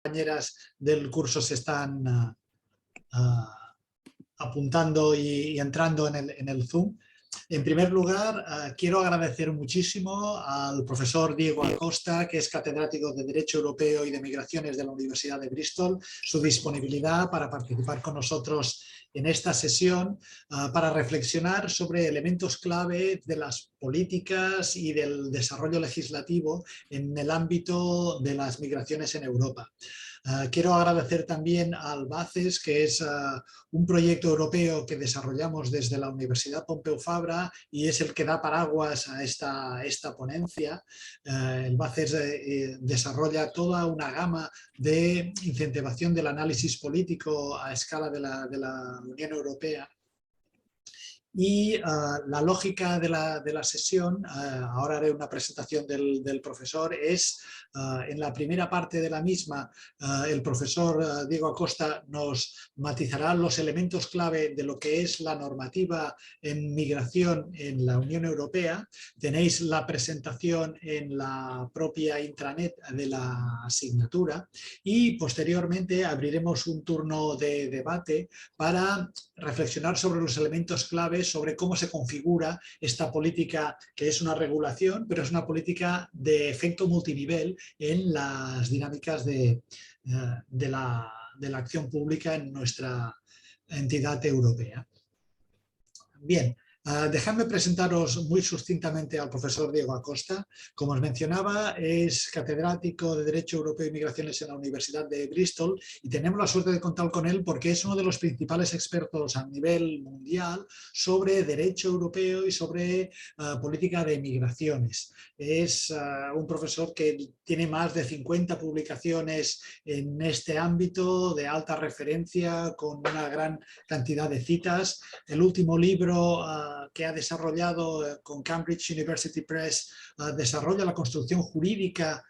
compañeras del curso se están apuntando y entrando en el Zoom. En primer lugar, quiero agradecer muchísimo al profesor Diego Acosta, que es catedrático de Derecho Europeo y de Migraciones de la Universidad de Bristol, su disponibilidad para participar con nosotros en esta sesión para reflexionar sobre elementos clave de las políticas y del desarrollo legislativo en el ámbito de las migraciones en Europa. Quiero agradecer también al BACES, que es un proyecto europeo que desarrollamos desde la Universidad Pompeu Fabra y es el que da paraguas a esta ponencia. El BACES desarrolla toda una gama de incentivación del análisis político a escala de la Unión Europea. Y la lógica de la sesión, ahora haré una presentación del profesor, es en la primera parte de la misma, el profesor Diego Acosta nos matizará los elementos clave de lo que es la normativa en migración en la Unión Europea. Tenéis la presentación en la propia intranet de la asignatura y posteriormente abriremos un turno de debate para reflexionar sobre los elementos clave, sobre cómo se configura esta política, que es una regulación, pero es una política de efecto multinivel en las dinámicas de la acción pública en nuestra entidad europea. Bien. Dejadme presentaros muy sucintamente al profesor Diego Acosta. Como os mencionaba, es catedrático de Derecho Europeo y Migraciones en la Universidad de Bristol y tenemos la suerte de contar con él porque es uno de los principales expertos a nivel mundial sobre derecho europeo y sobre política de migraciones. Es un profesor que tiene más de 50 publicaciones en este ámbito de alta referencia con una gran cantidad de citas. El último libro que ha desarrollado con Cambridge University Press desarrolla la construcción jurídica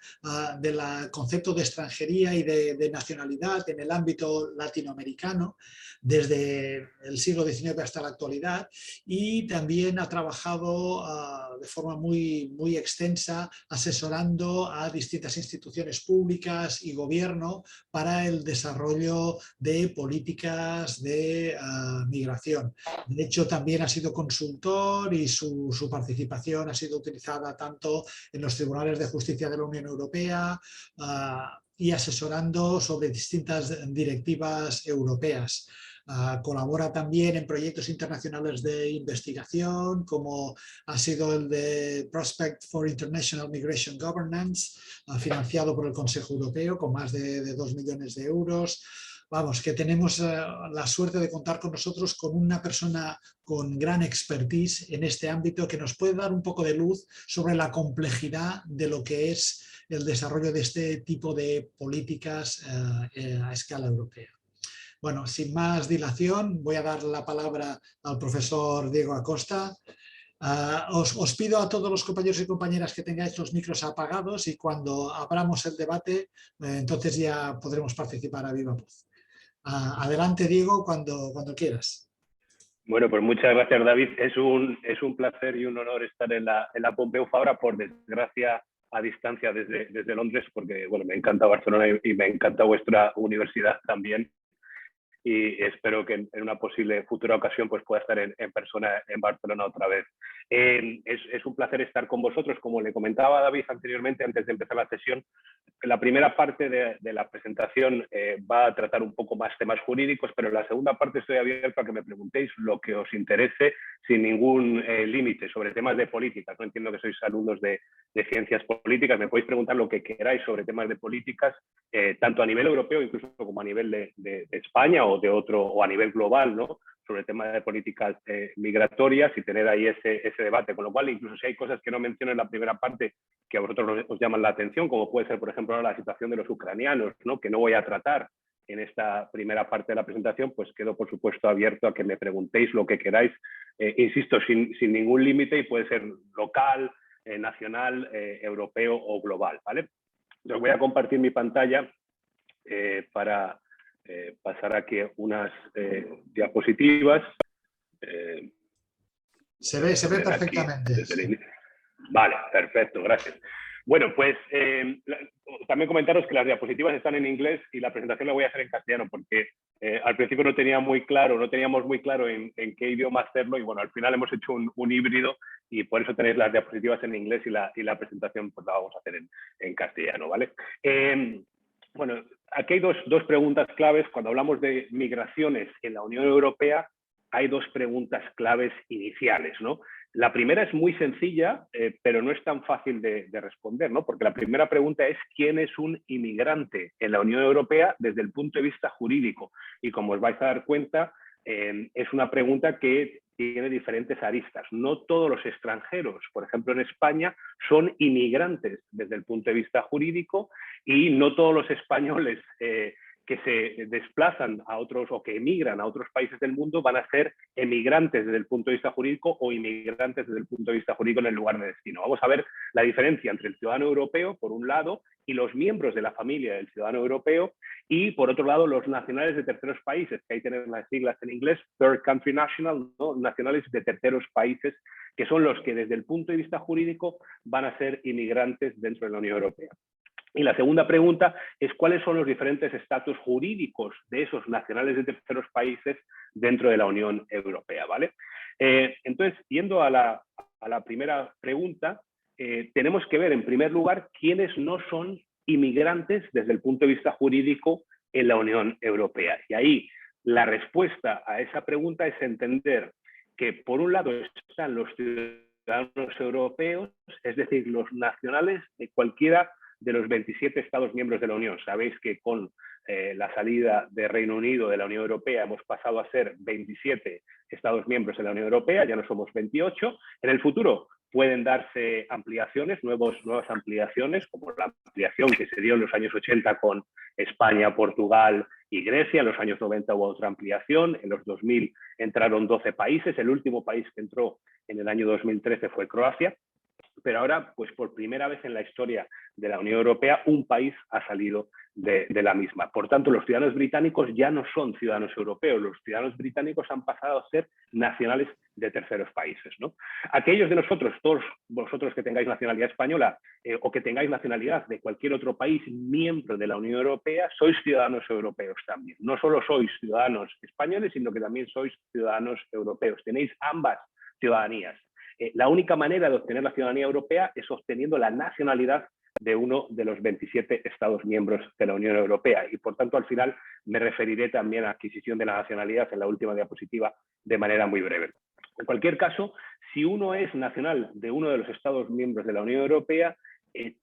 del concepto de extranjería y de nacionalidad en el ámbito latinoamericano desde el siglo XIX hasta la actualidad, y también ha trabajado de forma muy extensa asesorando a distintas instituciones públicas y gobierno para el desarrollo de políticas de migración. De hecho, también ha sido consultor y su participación ha sido utilizada tanto en los tribunales de justicia de la Unión Europea y asesorando sobre distintas directivas europeas. Colabora también en proyectos internacionales de investigación, como ha sido el de Prospect for International Migration Governance, financiado por el Consejo Europeo con más de 2 millones de euros. Vamos, que tenemos la suerte de contar con nosotros con una persona con gran expertise en este ámbito que nos puede dar un poco de luz sobre la complejidad de lo que es el desarrollo de este tipo de políticas a escala europea. Bueno, sin más dilación, voy a dar la palabra al profesor Diego Acosta. Os pido a todos los compañeros y compañeras que tengáis los micros apagados y cuando abramos el debate, entonces ya podremos participar a viva voz. Adelante, Diego, cuando quieras. Bueno, pues muchas gracias, David. Es un placer y un honor estar en la Pompeu Fabra, por desgracia a distancia desde Londres, porque bueno, me encanta Barcelona y me encanta vuestra universidad también. Y espero que en una posible futura ocasión pues pueda estar en persona en Barcelona otra vez. Es un placer estar con vosotros. Como le comentaba David anteriormente, antes de empezar la sesión, la primera parte de la presentación va a tratar un poco más temas jurídicos, pero en la segunda parte estoy abierto a que me preguntéis lo que os interese sin ningún límite sobre temas de políticas. No entiendo que sois alumnos de ciencias políticas, me podéis preguntar lo que queráis sobre temas de políticas, tanto a nivel europeo incluso como a nivel de España o de otro, o a nivel global, ¿no? Sobre el tema de políticas migratorias y tener ahí ese debate. Con lo cual, incluso si hay cosas que no menciono en la primera parte que a vosotros os llaman la atención, como puede ser, por ejemplo, la situación de los ucranianos, ¿no? Que no voy a tratar en esta primera parte de la presentación, pues quedo, por supuesto, abierto a que me preguntéis lo que queráis, insisto, sin ningún límite, y puede ser local, nacional, europeo o global, ¿vale? Os voy a compartir mi pantalla para pasar aquí unas diapositivas. Se ve perfectamente. Vale, perfecto, gracias. Bueno, pues también comentaros que las diapositivas están en inglés y la presentación la voy a hacer en castellano porque al principio no teníamos muy claro en qué idioma hacerlo y bueno, al final hemos hecho un híbrido y por eso tenéis las diapositivas en inglés y la presentación pues la vamos a hacer en castellano, ¿vale? Bueno, aquí hay dos preguntas claves. Cuando hablamos de migraciones en la Unión Europea, hay dos preguntas claves iniciales, ¿no? La primera es muy sencilla, pero no es tan fácil de responder, ¿no? Porque la primera pregunta es ¿quién es un inmigrante en la Unión Europea desde el punto de vista jurídico? Y como os vais a dar cuenta, es una pregunta que tiene diferentes aristas. No todos los extranjeros, por ejemplo en España, son inmigrantes desde el punto de vista jurídico y no todos los españoles que se desplazan a otros o que emigran a otros países del mundo van a ser emigrantes desde el punto de vista jurídico o inmigrantes desde el punto de vista jurídico en el lugar de destino. Vamos a ver la diferencia entre el ciudadano europeo, por un lado, y los miembros de la familia del ciudadano europeo, y por otro lado, los nacionales de terceros países, que ahí tenemos las siglas en inglés, Third Country National, ¿no? Nacionales de terceros países, que son los que desde el punto de vista jurídico van a ser inmigrantes dentro de la Unión Europea. Y la segunda pregunta es cuáles son los diferentes estatus jurídicos de esos nacionales de terceros países dentro de la Unión Europea, ¿vale? Entonces, yendo a la primera pregunta, tenemos que ver en primer lugar quiénes no son inmigrantes desde el punto de vista jurídico en la Unión Europea. Y ahí la respuesta a esa pregunta es entender que por un lado están los ciudadanos europeos, es decir, los nacionales de cualquiera de los 27 Estados miembros de la Unión. Sabéis que con la salida de Reino Unido de la Unión Europea hemos pasado a ser 27 Estados miembros de la Unión Europea, ya no somos 28. En el futuro pueden darse ampliaciones, nuevas ampliaciones, como la ampliación que se dio en los años 80 con España, Portugal y Grecia. En los años 90 hubo otra ampliación, en los 2000 entraron 12 países, el último país que entró en el año 2013 fue Croacia. Pero ahora, pues por primera vez en la historia de la Unión Europea, un país ha salido de la misma. Por tanto, los ciudadanos británicos ya no son ciudadanos europeos, los ciudadanos británicos han pasado a ser nacionales de terceros países, ¿no? Aquellos de nosotros, todos vosotros que tengáis nacionalidad española o que tengáis nacionalidad de cualquier otro país miembro de la Unión Europea, sois ciudadanos europeos también. No solo sois ciudadanos españoles, sino que también sois ciudadanos europeos. Tenéis ambas ciudadanías. La única manera de obtener la ciudadanía europea es obteniendo la nacionalidad de uno de los 27 Estados miembros de la Unión Europea. Y por tanto, al final me referiré también a la adquisición de la nacionalidad en la última diapositiva de manera muy breve. En cualquier caso, si uno es nacional de uno de los Estados miembros de la Unión Europea,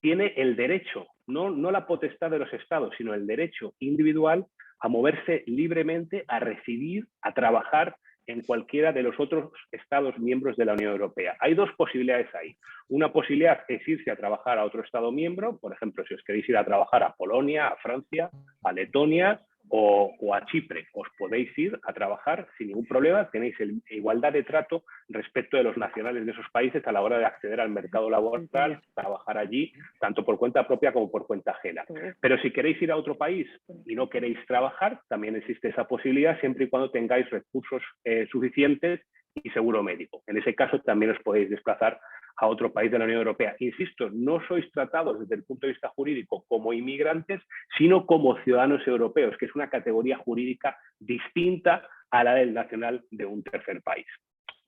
tiene el derecho, no la potestad de los Estados, sino el derecho individual a moverse libremente, a residir, a trabajar en cualquiera de los otros Estados miembros de la Unión Europea. Hay dos posibilidades ahí. Una posibilidad es irse a trabajar a otro Estado miembro, por ejemplo, si os queréis ir a trabajar a Polonia, a Francia, a Letonia o a Chipre. Os podéis ir a trabajar sin ningún problema, tenéis igualdad de trato respecto de los nacionales de esos países a la hora de acceder al mercado laboral, trabajar allí, tanto por cuenta propia como por cuenta ajena. Pero si queréis ir a otro país y no queréis trabajar, también existe esa posibilidad siempre y cuando tengáis recursos suficientes y seguro médico. En ese caso también os podéis desplazar a otro país de la Unión Europea. Insisto, no sois tratados desde el punto de vista jurídico como inmigrantes, sino como ciudadanos europeos, que es una categoría jurídica distinta a la del nacional de un tercer país.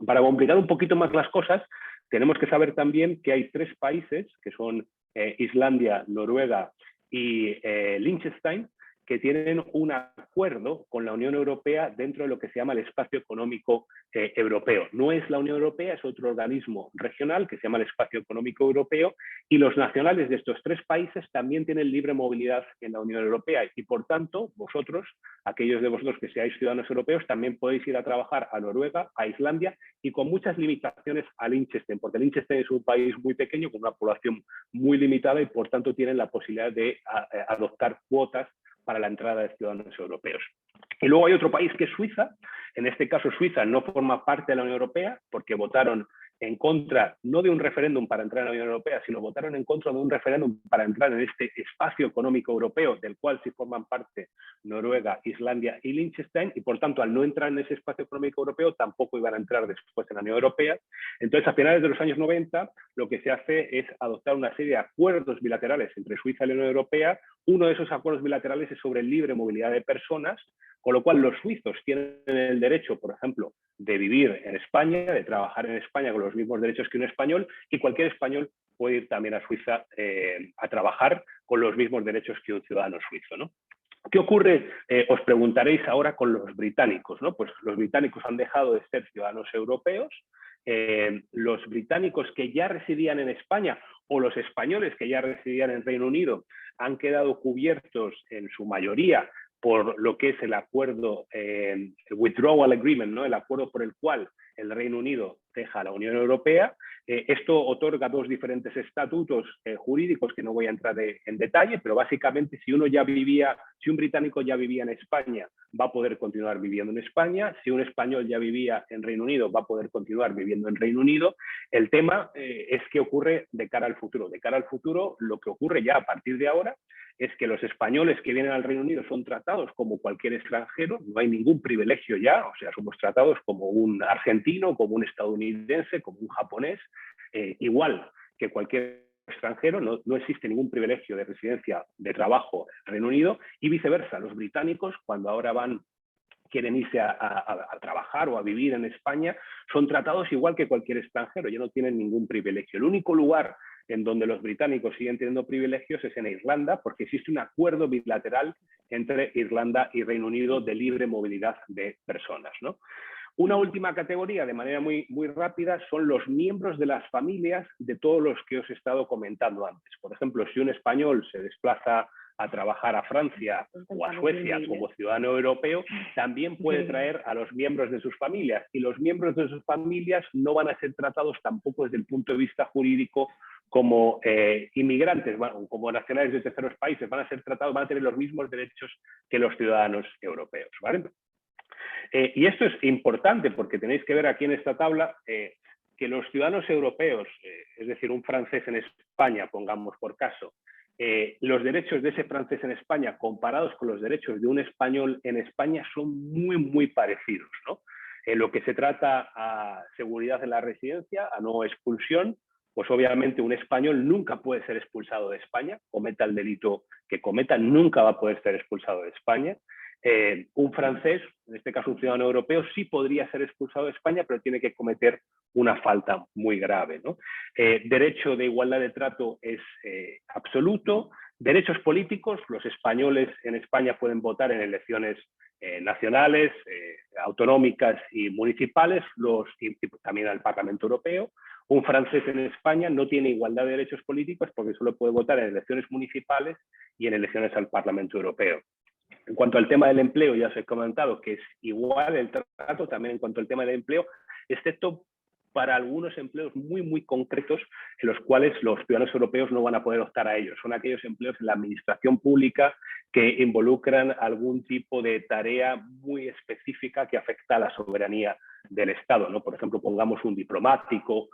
Para complicar un poquito más las cosas, tenemos que saber también que hay tres países, que son Islandia, Noruega y Liechtenstein, que tienen un acuerdo con la Unión Europea dentro de lo que se llama el Espacio Económico Europeo. No es la Unión Europea, es otro organismo regional que se llama el Espacio Económico Europeo, y los nacionales de estos tres países también tienen libre movilidad en la Unión Europea y por tanto vosotros, aquellos de vosotros que seáis ciudadanos europeos, también podéis ir a trabajar a Noruega, a Islandia y con muchas limitaciones a Liechtenstein, porque Liechtenstein es un país muy pequeño con una población muy limitada y por tanto tienen la posibilidad de adoptar cuotas para la entrada de ciudadanos europeos. Y luego hay otro país que es Suiza. En este caso, Suiza no forma parte de la Unión Europea porque votaron en contra, no de un referéndum para entrar en la Unión Europea, sino votaron en contra de un referéndum para entrar en este espacio económico europeo, del cual sí forman parte Noruega, Islandia y Liechtenstein, y por tanto, al no entrar en ese espacio económico europeo, tampoco iban a entrar después en la Unión Europea. Entonces, a finales de los años 90, lo que se hace es adoptar una serie de acuerdos bilaterales entre Suiza y la Unión Europea. Uno de esos acuerdos bilaterales es sobre libre movilidad de personas, con lo cual los suizos tienen el derecho, por ejemplo, de vivir en España, de trabajar en España con los mismos derechos que un español, y cualquier español puede ir también a Suiza a trabajar con los mismos derechos que un ciudadano suizo, ¿no? ¿Qué ocurre? Os preguntaréis ahora con los británicos, ¿no? Pues los británicos han dejado de ser ciudadanos europeos. Los británicos que ya residían en España o los españoles que ya residían en Reino Unido han quedado cubiertos en su mayoría por lo que es el acuerdo, el Withdrawal Agreement, ¿no? El acuerdo por el cual el Reino Unido deja a la Unión Europea. Esto otorga dos diferentes estatutos jurídicos que no voy a entrar en detalle, pero básicamente si un británico ya vivía en España, va a poder continuar viviendo en España. Si un español ya vivía en Reino Unido, va a poder continuar viviendo en Reino Unido. El tema es qué ocurre de cara al futuro. De cara al futuro, lo que ocurre ya a partir de ahora es que los españoles que vienen al Reino Unido son tratados como cualquier extranjero, no hay ningún privilegio ya, o sea, somos tratados como un argentino, como un estadounidense, como un japonés, igual que cualquier extranjero, no existe ningún privilegio de residencia, de trabajo en Reino Unido, y viceversa, los británicos, cuando ahora quieren irse a trabajar o a vivir en España, son tratados igual que cualquier extranjero, ya no tienen ningún privilegio. El único lugar en donde los británicos siguen teniendo privilegios es en Irlanda, porque existe un acuerdo bilateral entre Irlanda y Reino Unido de libre movilidad de personas, ¿no? Una última categoría, de manera muy rápida, son los miembros de las familias de todos los que os he estado comentando antes. Por ejemplo, si un español se desplaza a trabajar a Francia o a Suecia como ciudadano europeo, también puede traer a los miembros de sus familias, y los miembros de sus familias no van a ser tratados tampoco desde el punto de vista jurídico como inmigrantes, bueno, como nacionales de terceros países, van a ser tratados, van a tener los mismos derechos que los ciudadanos europeos, ¿vale? Y esto es importante porque tenéis que ver aquí en esta tabla que los ciudadanos europeos, es decir, un francés en España, pongamos por caso, los derechos de ese francés en España comparados con los derechos de un español en España son muy parecidos, ¿no? En lo que se trata a seguridad en la residencia, a no expulsión, pues obviamente un español nunca puede ser expulsado de España, cometa el delito que cometa, nunca va a poder ser expulsado de España. Un francés, en este caso un ciudadano europeo, sí podría ser expulsado de España, pero tiene que cometer una falta muy grave, ¿no? Derecho de igualdad de trato es absoluto. Derechos políticos, los españoles en España pueden votar en elecciones nacionales, autonómicas y municipales, y también al Parlamento Europeo. Un francés en España no tiene igualdad de derechos políticos porque solo puede votar en elecciones municipales y en elecciones al Parlamento Europeo. En cuanto al tema del empleo, ya os he comentado que es igual el trato también en cuanto al tema del empleo, excepto para algunos empleos muy concretos en los cuales los ciudadanos europeos no van a poder optar a ellos. Son aquellos empleos en la administración pública que involucran algún tipo de tarea muy específica que afecta a la soberanía del Estado, ¿no? Por ejemplo, pongamos un diplomático,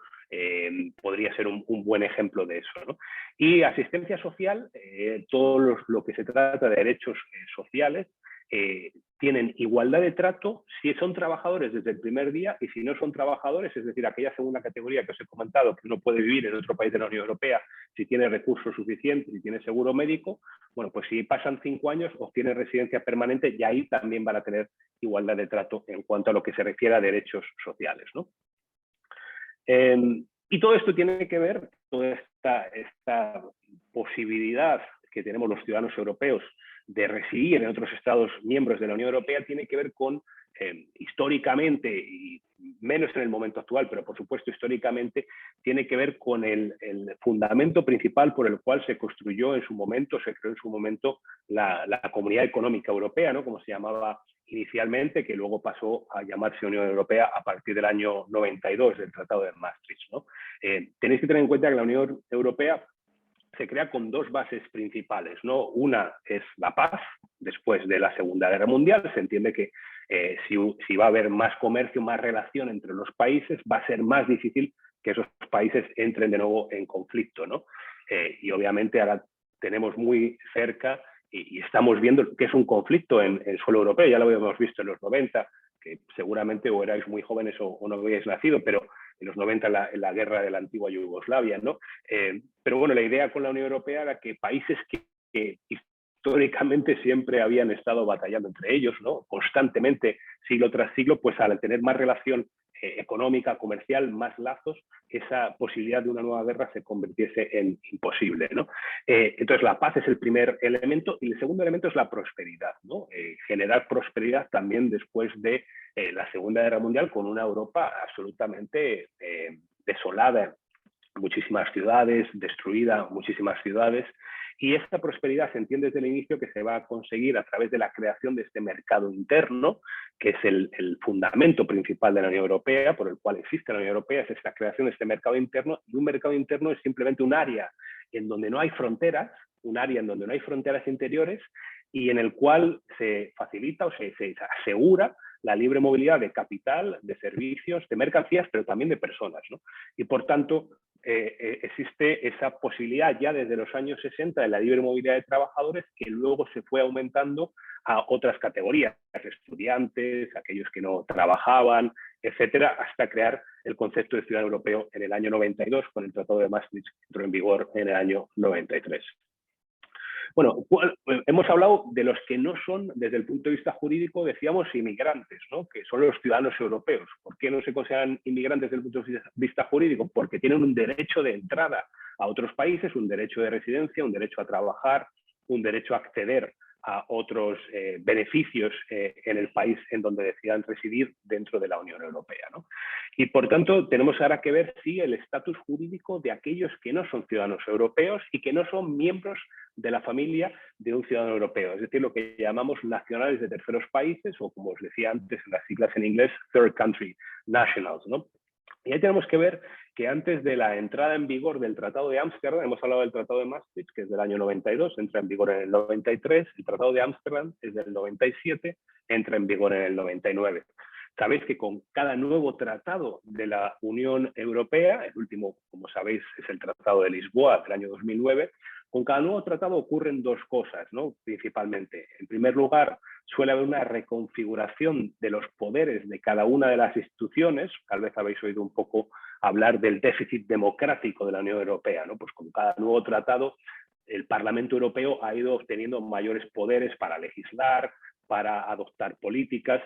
podría ser un buen ejemplo de eso, ¿no? Y asistencia social, todo lo que se trata de derechos sociales, tienen igualdad de trato si son trabajadores desde el primer día, y si no son trabajadores, es decir, aquella segunda categoría que os he comentado, que uno puede vivir en otro país de la Unión Europea si tiene recursos suficientes, si tiene seguro médico, bueno, pues si pasan 5 años obtienen residencia permanente y ahí también van a tener igualdad de trato en cuanto a lo que se refiere a derechos sociales, ¿no? Y todo esto tiene que ver, toda esta posibilidad que tenemos los ciudadanos europeos de residir en otros Estados miembros de la Unión Europea, tiene que ver con, históricamente, y menos en el momento actual, pero por supuesto históricamente, tiene que ver con el fundamento principal por el cual se construyó en su momento, se creó en su momento la Comunidad Económica Europea, ¿no? Como se llamaba inicialmente, que luego pasó a llamarse Unión Europea a partir del año 92, del Tratado de Maastricht, ¿no? Tenéis que tener en cuenta que la Unión Europea se crea con dos bases principales, ¿no? Una es la paz, después de la Segunda Guerra Mundial. Se entiende que si va a haber más comercio, más relación entre los países, va a ser más difícil que esos países entren de nuevo en conflicto, ¿no? Y obviamente ahora tenemos muy cerca y estamos viendo que es un conflicto en suelo europeo, ya lo habíamos visto en los 90, que seguramente o erais muy jóvenes o no habíais nacido, pero en los 90 en la guerra de la antigua Yugoslavia, ¿no? Pero bueno, la idea con la Unión Europea era que países que históricamente siempre habían estado batallando entre ellos, ¿no? Constantemente, siglo tras siglo, pues al tener más relación económica, comercial, más lazos, esa posibilidad de una nueva guerra se convirtiese en imposible, ¿no? Entonces la paz es el primer elemento y el segundo elemento es la prosperidad, ¿no? Generar prosperidad también después de la Segunda Guerra Mundial con una Europa absolutamente desolada, muchísimas ciudades, destruida muchísimas ciudades. Y esta prosperidad se entiende desde el inicio que se va a conseguir a través de la creación de este mercado interno, que es el fundamento principal de la Unión Europea, por el cual existe la Unión Europea, es la creación de este mercado interno. Y un mercado interno es simplemente un área en donde no hay fronteras, un área en donde no hay fronteras interiores y en el cual se facilita o se asegura la libre movilidad de capital, de servicios, de mercancías, pero también de personas, ¿no? Y por tanto, existe esa posibilidad ya desde los años 60 de la libre movilidad de trabajadores que luego se fue aumentando a otras categorías, estudiantes, aquellos que no trabajaban, etcétera, hasta crear el concepto de ciudadano europeo en el año 92 con el Tratado de Maastricht que entró en vigor en el año 93. Bueno, hemos hablado de los que no son, desde el punto de vista jurídico, decíamos inmigrantes, ¿no? Que son los ciudadanos europeos. ¿Por qué no se consideran inmigrantes desde el punto de vista jurídico? Porque tienen un derecho de entrada a otros países, un derecho de residencia, un derecho a trabajar, un derecho a acceder a otros beneficios en el país en donde decidan residir dentro de la Unión Europea, ¿no? Y por tanto tenemos ahora que ver si el estatus jurídico de aquellos que no son ciudadanos europeos y que no son miembros de la familia de un ciudadano europeo, es decir, lo que llamamos nacionales de terceros países o, como os decía antes en las siglas en inglés, third country nationals, ¿no? Y ahí tenemos que ver que antes de la entrada en vigor del Tratado de Ámsterdam, hemos hablado del Tratado de Maastricht, que es del año 92, entra en vigor en el 93, el Tratado de Ámsterdam es del 97, entra en vigor en el 99. Sabéis que con cada nuevo tratado de la Unión Europea, el último, como sabéis, es el Tratado de Lisboa del año 2009, con cada nuevo tratado ocurren dos cosas, ¿no? Principalmente. En primer lugar, suele haber una reconfiguración de los poderes de cada una de las instituciones. Tal vez habéis oído un poco hablar del déficit democrático de la Unión Europea, ¿no? Pues con cada nuevo tratado, el Parlamento Europeo ha ido obteniendo mayores poderes para legislar, para adoptar políticas.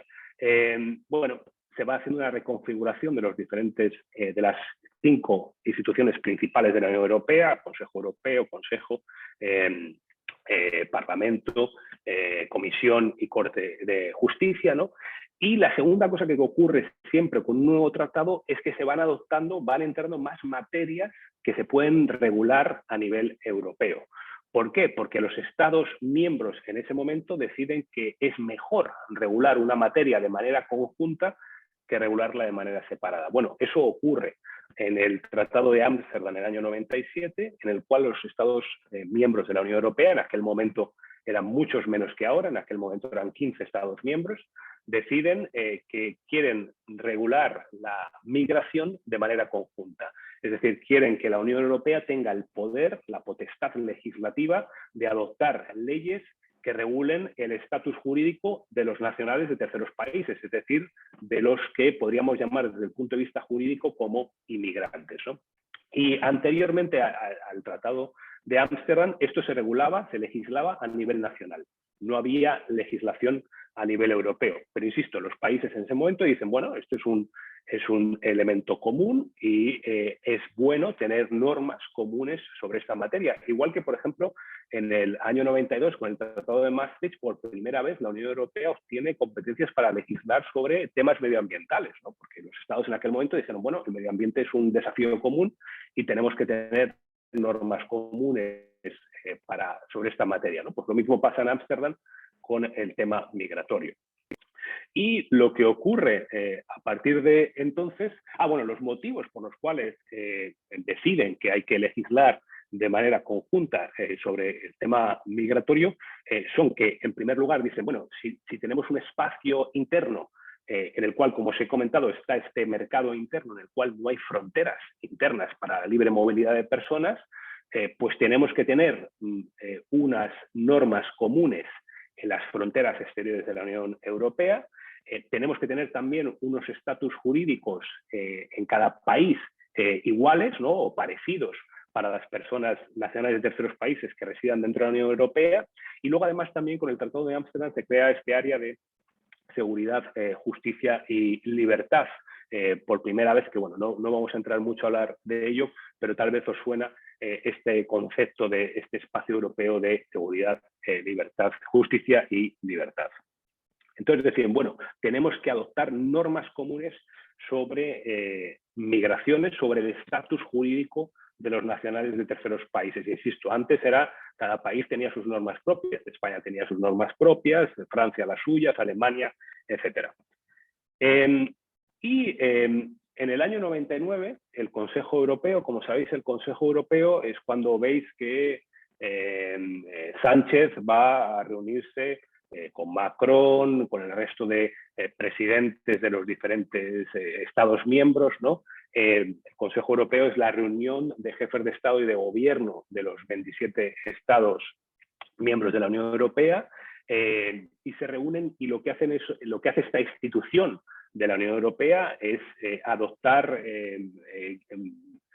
Bueno, se va haciendo una reconfiguración de los diferentes, de las 5 instituciones principales de la Unión Europea: Consejo Europeo, Consejo, Parlamento, Comisión y Corte de Justicia, ¿no? Y la segunda cosa que ocurre siempre con un nuevo tratado es que se van adoptando, van entrando más materias que se pueden regular a nivel europeo. ¿Por qué? Porque los Estados miembros en ese momento deciden que es mejor regular una materia de manera conjunta que regularla de manera separada. Bueno, eso ocurre en el Tratado de Ámsterdam en el año 97, en el cual los Estados miembros de la Unión Europea, en aquel momento eran muchos menos que ahora, en aquel momento eran 15 Estados miembros, deciden que quieren regular la migración de manera conjunta. Es decir, quieren que la Unión Europea tenga el poder, la potestad legislativa de adoptar leyes que regulen el estatus jurídico de los nacionales de terceros países, es decir, de los que podríamos llamar desde el punto de vista jurídico como inmigrantes, ¿no? Y anteriormente al Tratado de Ámsterdam, esto se regulaba, se legislaba a nivel nacional. No había legislación a nivel europeo. Pero insisto, los países en ese momento dicen, bueno, esto es un elemento común y es bueno tener normas comunes sobre esta materia. Igual que, por ejemplo, en el año 92, con el Tratado de Maastricht, por primera vez la Unión Europea obtiene competencias para legislar sobre temas medioambientales, ¿no? Porque los estados en aquel momento dijeron, bueno, el medio ambiente es un desafío común y tenemos que tener normas comunes sobre esta materia, ¿no? Pues lo mismo pasa en Ámsterdam con el tema migratorio. Y lo que ocurre a partir de entonces, bueno, los motivos por los cuales deciden que hay que legislar de manera conjunta sobre el tema migratorio son que, en primer lugar, dicen, bueno, si tenemos un espacio interno en el cual, como os he comentado, está este mercado interno en el cual no hay fronteras internas para la libre movilidad de personas, pues tenemos que tener unas normas comunes en las fronteras exteriores de la Unión Europea. Tenemos que tener también unos estatus jurídicos en cada país iguales, ¿no? O parecidos para las personas nacionales de terceros países que residan dentro de la Unión Europea. Y luego, además, también con el Tratado de Ámsterdam se crea este área de seguridad, justicia y libertad. Por primera vez, que bueno, no vamos a entrar mucho a hablar de ello, pero tal vez os suena este concepto de este espacio europeo de seguridad, libertad, justicia y libertad. Entonces decían, bueno, tenemos que adoptar normas comunes sobre migraciones, sobre el estatus jurídico de los nacionales de terceros países. Insisto, antes cada país tenía sus normas propias, España tenía sus normas propias, Francia las suyas, Alemania, etc. En el año 99, el Consejo Europeo, como sabéis, el Consejo Europeo es cuando veis que Sánchez va a reunirse con Macron, con el resto de presidentes de los diferentes Estados miembros, ¿no? El Consejo Europeo es la reunión de jefes de Estado y de Gobierno de los 27 Estados miembros de la Unión Europea, y se reúnen, y lo que hace esta institución de la Unión Europea es adoptar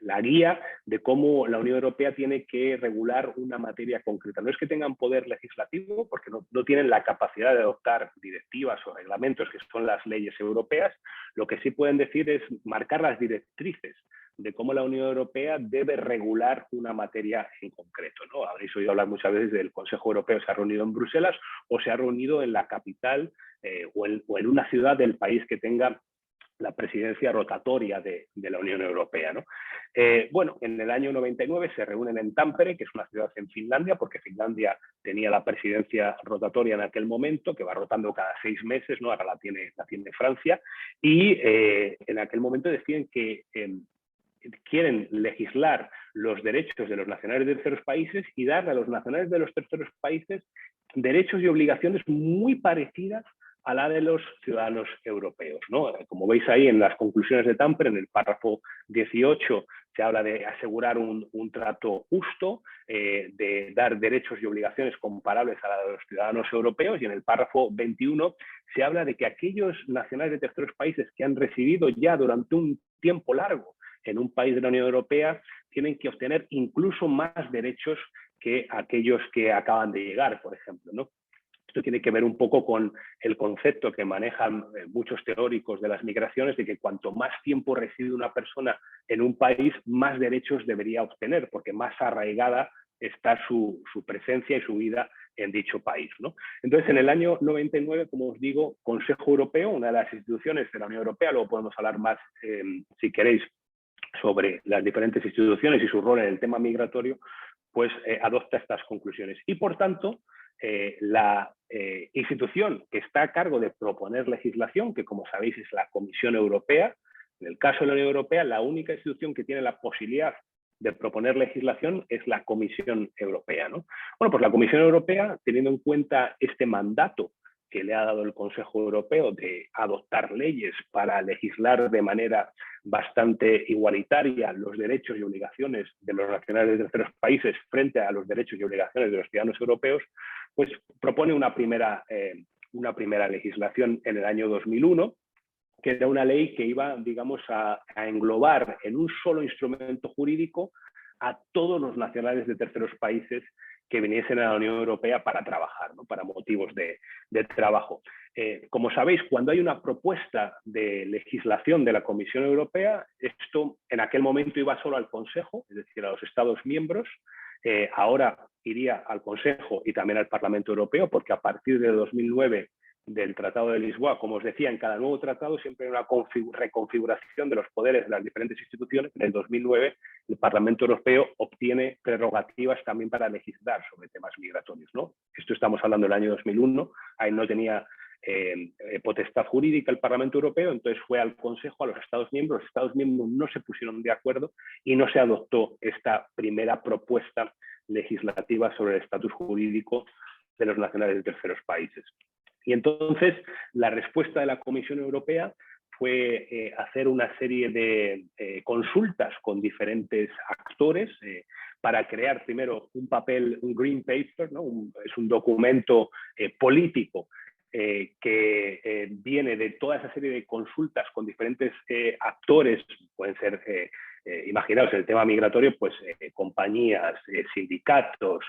la guía de cómo la Unión Europea tiene que regular una materia concreta. No es que tengan poder legislativo, porque no tienen la capacidad de adoptar directivas o reglamentos, que son las leyes europeas. Lo que sí pueden decir es marcar las directrices de cómo la Unión Europea debe regular una materia en concreto, ¿no? Habréis oído hablar muchas veces del Consejo Europeo, se ha reunido en Bruselas o se ha reunido en la capital o en una ciudad del país que tenga la presidencia rotatoria de la Unión Europea, ¿no? Bueno, en el año 99 se reúnen en Tampere, que es una ciudad en Finlandia, porque Finlandia tenía la presidencia rotatoria en aquel momento, que va rotando cada 6 meses, ¿no? Ahora la tiene Francia, y en aquel momento deciden que quieren legislar los derechos de los nacionales de terceros países y darle a los nacionales de los terceros países derechos y obligaciones muy parecidas a la de los ciudadanos europeos, ¿no? Como veis ahí en las conclusiones de Tampere, en el párrafo 18, se habla de asegurar un trato justo, de dar derechos y obligaciones comparables a la de los ciudadanos europeos, y en el párrafo 21 se habla de que aquellos nacionales de terceros países que han residido ya durante un tiempo largo en un país de la Unión Europea tienen que obtener incluso más derechos que aquellos que acaban de llegar, por ejemplo, ¿no? Esto tiene que ver un poco con el concepto que manejan muchos teóricos de las migraciones, de que cuanto más tiempo reside una persona en un país, más derechos debería obtener, porque más arraigada está su presencia y su vida en dicho país, ¿no? Entonces, en el año 99, como os digo, Consejo Europeo, una de las instituciones de la Unión Europea, luego podemos hablar más, si queréis, sobre las diferentes instituciones y su rol en el tema migratorio, pues adopta estas conclusiones. Y, por tanto, la institución que está a cargo de proponer legislación, que como sabéis es la Comisión Europea, en el caso de la Unión Europea, la única institución que tiene la posibilidad de proponer legislación es la Comisión Europea, ¿no? Bueno, pues la Comisión Europea, teniendo en cuenta este mandato que le ha dado el Consejo Europeo de adoptar leyes para legislar de manera bastante igualitaria los derechos y obligaciones de los nacionales de terceros países frente a los derechos y obligaciones de los ciudadanos europeos, pues propone una primera legislación en el año 2001, que era una ley que iba, digamos, a englobar en un solo instrumento jurídico a todos los nacionales de terceros países que viniesen a la Unión Europea para trabajar, ¿no? Para motivos de trabajo. Como sabéis, cuando hay una propuesta de legislación de la Comisión Europea, esto en aquel momento iba solo al Consejo, es decir, a los Estados miembros. Ahora iría al Consejo y también al Parlamento Europeo, porque a partir de 2009 del Tratado de Lisboa, como os decía, en cada nuevo tratado siempre hay una reconfiguración de los poderes de las diferentes instituciones. En el 2009 el Parlamento Europeo obtiene prerrogativas también para legislar sobre temas migratorios, ¿no? Esto estamos hablando del año 2001, ahí no tenía potestad jurídica el Parlamento Europeo, entonces fue al Consejo, a los Estados miembros. Los Estados miembros no se pusieron de acuerdo y no se adoptó esta primera propuesta legislativa sobre el estatus jurídico de los nacionales de terceros países. Y entonces la respuesta de la Comisión Europea fue hacer una serie de consultas con diferentes actores para crear primero un papel, un green paper, ¿no? Es un documento político que viene de toda esa serie de consultas con diferentes actores, pueden ser, imaginaos, el tema migratorio, pues compañías, sindicatos,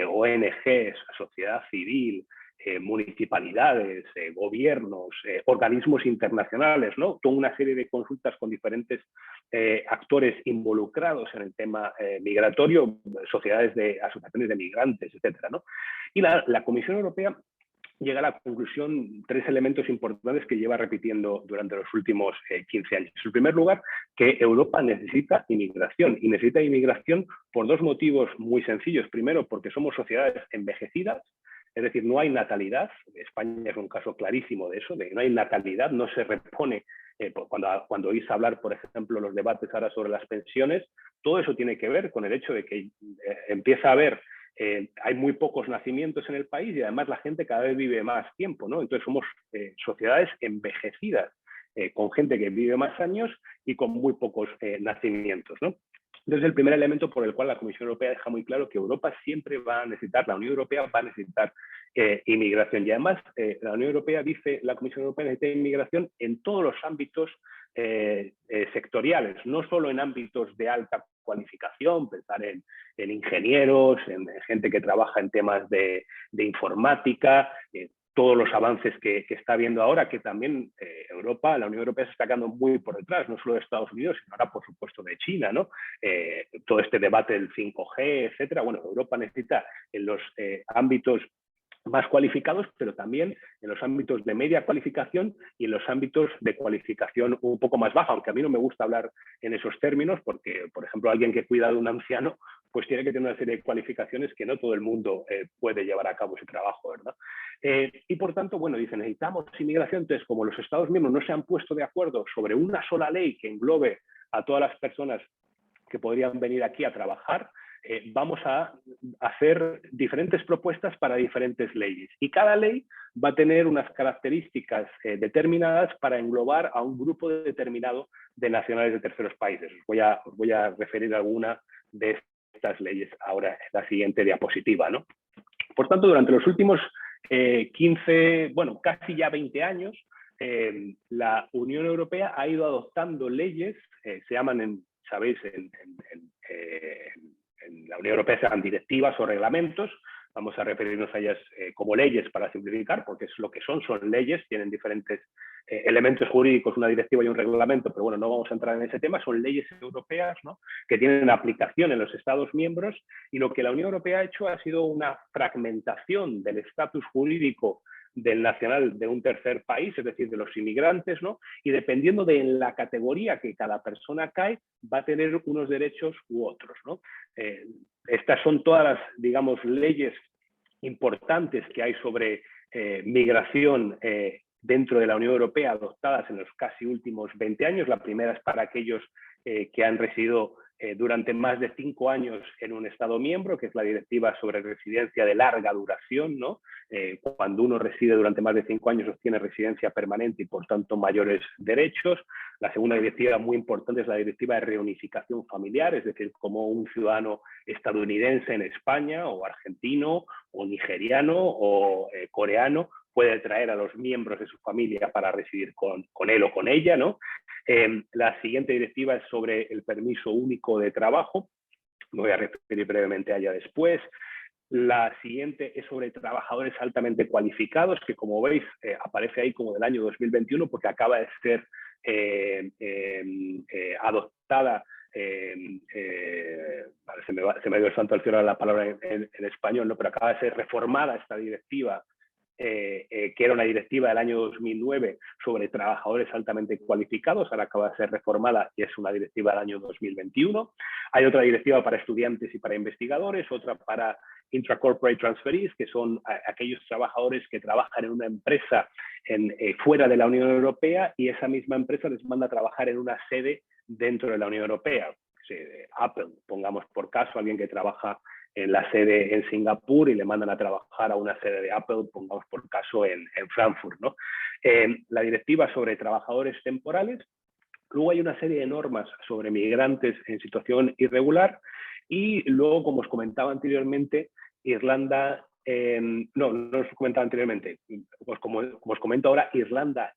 ONGs, sociedad civil, municipalidades, gobiernos, organismos internacionales, ¿no? Toda una serie de consultas con diferentes actores involucrados en el tema migratorio, sociedades de asociaciones de migrantes, etcétera, ¿no? Y la Comisión Europea llega a la conclusión, 3 elementos importantes que lleva repitiendo durante los últimos 15 años. En primer lugar, que Europa necesita inmigración, y necesita inmigración por 2 motivos muy sencillos. Primero, porque somos sociedades envejecidas, es decir, no hay natalidad. España es un caso clarísimo de eso, de que no hay natalidad, no se repone. Cuando oís hablar, por ejemplo, los debates ahora sobre las pensiones, todo eso tiene que ver con el hecho de que empieza a haber hay muy pocos nacimientos en el país y además la gente cada vez vive más tiempo, ¿no? Entonces somos sociedades envejecidas, con gente que vive más años y con muy pocos nacimientos, ¿no? Entonces el primer elemento por el cual la Comisión Europea deja muy claro que Europa siempre va a necesitar, la Unión Europea va a necesitar inmigración. Y además la Unión Europea dice, la Comisión Europea necesita inmigración en todos los ámbitos sectoriales, no solo en ámbitos de alta cualificación, pensar en ingenieros, en gente que trabaja en temas de informática, todos los avances que está viendo ahora, que también Europa, la Unión Europea se está quedando muy por detrás, no solo de Estados Unidos, sino ahora, por supuesto, de China, ¿no? Todo este debate del 5G, etcétera. Bueno, Europa necesita en los ámbitos más cualificados, pero también en los ámbitos de media cualificación y en los ámbitos de cualificación un poco más baja, aunque a mí no me gusta hablar en esos términos porque, por ejemplo, alguien que cuida de un anciano pues tiene que tener una serie de cualificaciones que no todo el mundo puede llevar a cabo ese trabajo, ¿verdad? Y por tanto, bueno, dicen, necesitamos inmigración. Entonces, como los Estados miembros no se han puesto de acuerdo sobre una sola ley que englobe a todas las personas que podrían venir aquí a trabajar, vamos a hacer diferentes propuestas para diferentes leyes. Y cada ley va a tener unas características determinadas para englobar a un grupo determinado de nacionales de terceros países. Os voy a referir a alguna de estas leyes ahora en la siguiente diapositiva, ¿no? Por tanto, durante los últimos 15, bueno, casi ya 20 años, la Unión Europea ha ido adoptando leyes, se llaman, sabéis, en la Unión Europea se llaman directivas o reglamentos. Vamos a referirnos a ellas como leyes para simplificar, porque es lo que son leyes, tienen diferentes elementos jurídicos, una directiva y un reglamento, pero bueno, no vamos a entrar en ese tema. Son leyes europeas, ¿no?, que tienen aplicación en los Estados miembros, y lo que la Unión Europea ha hecho ha sido una fragmentación del estatus jurídico del nacional de un tercer país, es decir, de los inmigrantes, ¿no? Y dependiendo de la categoría que cada persona cae, va a tener unos derechos u otros, ¿no? Estas son todas las, digamos, leyes importantes que hay sobre migración dentro de la Unión Europea adoptadas en los casi últimos 20 años. La primera es para aquellos que han residido durante más de 5 años en un Estado miembro, que es la directiva sobre residencia de larga duración, ¿no? Cuando uno reside durante más de 5 años obtiene residencia permanente y por tanto mayores derechos. La segunda directiva muy importante es la directiva de reunificación familiar, es decir, como un ciudadano estadounidense en España o argentino o nigeriano o coreano puede traer a los miembros de su familia para residir con él o con ella, ¿no? La siguiente directiva es sobre el permiso único de trabajo. Me voy a referir brevemente a ella después. La siguiente es sobre trabajadores altamente cualificados, que como veis aparece ahí como del año 2021 porque acaba de ser adoptada. Se me ha ido el santo al cielo la palabra en español, ¿no? Pero acaba de ser reformada esta directiva, que era una directiva del año 2009 sobre trabajadores altamente cualificados, ahora acaba de ser reformada y es una directiva del año 2021. Hay otra directiva para estudiantes y para investigadores, otra para intracorporate transferees, que son aquellos trabajadores que trabajan en una empresa fuera de la Unión Europea y esa misma empresa les manda a trabajar en una sede dentro de la Unión Europea. Apple, pongamos por caso, alguien que trabaja en la sede en Singapur y le mandan a trabajar a una sede de Apple, pongamos por caso, en Frankfurt, ¿no? La directiva sobre trabajadores temporales. Luego hay una serie de normas sobre migrantes en situación irregular y luego, como os comentaba anteriormente, Irlanda, no os comentaba anteriormente, pues como os comento ahora, Irlanda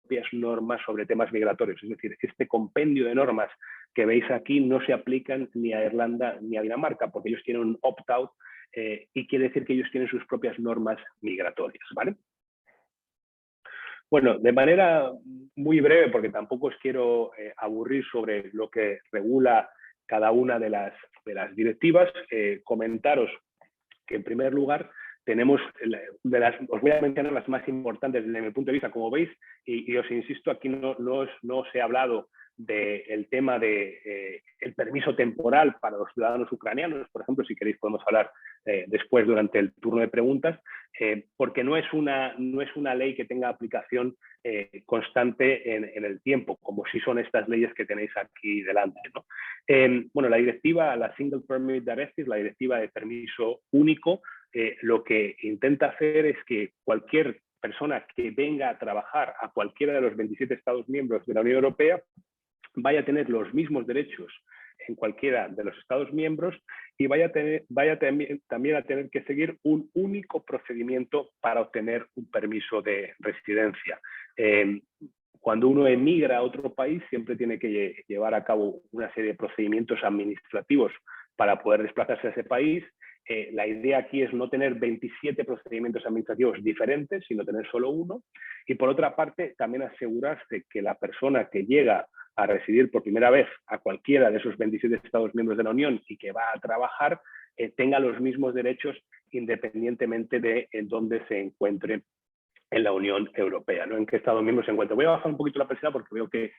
propias normas sobre temas migratorios, es decir, este compendio de normas que veis aquí no se aplican ni a Irlanda ni a Dinamarca, porque ellos tienen un opt-out y quiere decir que ellos tienen sus propias normas migratorias, ¿vale? Bueno, de manera muy breve, porque tampoco os quiero aburrir sobre lo que regula cada una de las directivas, comentaros que en primer lugar tenemos, os voy a mencionar las más importantes desde mi punto de vista, como veis, y os insisto, aquí no os he hablado del tema del permiso temporal para los ciudadanos ucranianos, por ejemplo, si queréis podemos hablar después durante el turno de preguntas, porque no es una ley que tenga aplicación constante en el tiempo, como sí son estas leyes que tenéis aquí delante, ¿no? Bueno, la directiva, la Single Permit Directive, la directiva de permiso único, lo que intenta hacer es que cualquier persona que venga a trabajar a cualquiera de los 27 Estados miembros de la Unión Europea vaya a tener los mismos derechos en cualquiera de los Estados miembros y vaya también a tener que seguir un único procedimiento para obtener un permiso de residencia. Cuando uno emigra a otro país siempre tiene que llevar a cabo una serie de procedimientos administrativos para poder desplazarse a ese país. La idea aquí es no tener 27 procedimientos administrativos diferentes, sino tener solo uno. Y por otra parte, también asegurarse que la persona que llega a residir por primera vez a cualquiera de esos 27 Estados miembros de la Unión y que va a trabajar, tenga los mismos derechos independientemente de en dónde se encuentre en la Unión Europea, ¿no? En qué Estado miembro se encuentra. Voy a bajar un poquito la presión porque veo que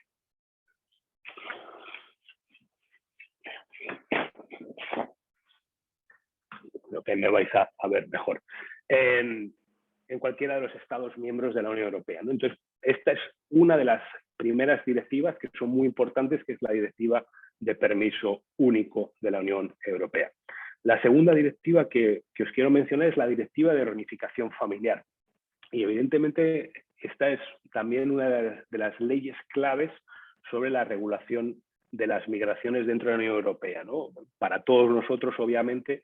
me vais a ver mejor. En cualquiera de los Estados miembros de la Unión Europea, ¿no? Entonces, esta es una de las primeras directivas que son muy importantes, que es la directiva de permiso único de la Unión Europea. La segunda directiva que os quiero mencionar es la directiva de reunificación familiar. Y evidentemente esta es también una de las leyes claves sobre la regulación de las migraciones dentro de la Unión Europea, ¿no? Para todos nosotros, obviamente,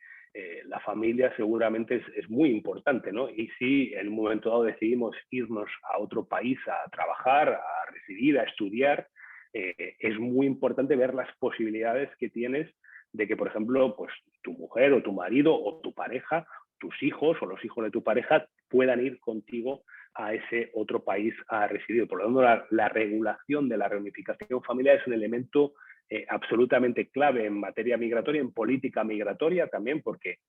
la familia seguramente es muy importante, ¿no? Y si en un momento dado decidimos irnos a otro país a trabajar, a residir, a estudiar, es muy importante ver las posibilidades que tienes de que, por ejemplo, pues, tu mujer o tu marido o tu pareja, tus hijos o los hijos de tu pareja puedan ir contigo a ese otro país a residir. Por lo tanto, la regulación de la reunificación familiar es un elemento absolutamente clave en materia migratoria, en política migratoria también, porque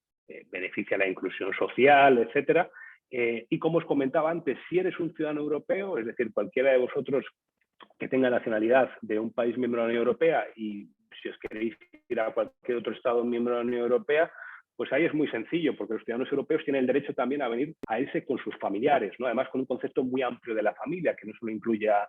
beneficia la inclusión social, etcétera. Y como os comentaba antes, si eres un ciudadano europeo, es decir, cualquiera de vosotros que tenga nacionalidad de un país miembro de la Unión Europea y si os queréis ir a cualquier otro Estado miembro de la Unión Europea, pues ahí es muy sencillo, porque los ciudadanos europeos tienen el derecho también a venir a irse con sus familiares, ¿no? Además con un concepto muy amplio de la familia, que no solo incluye a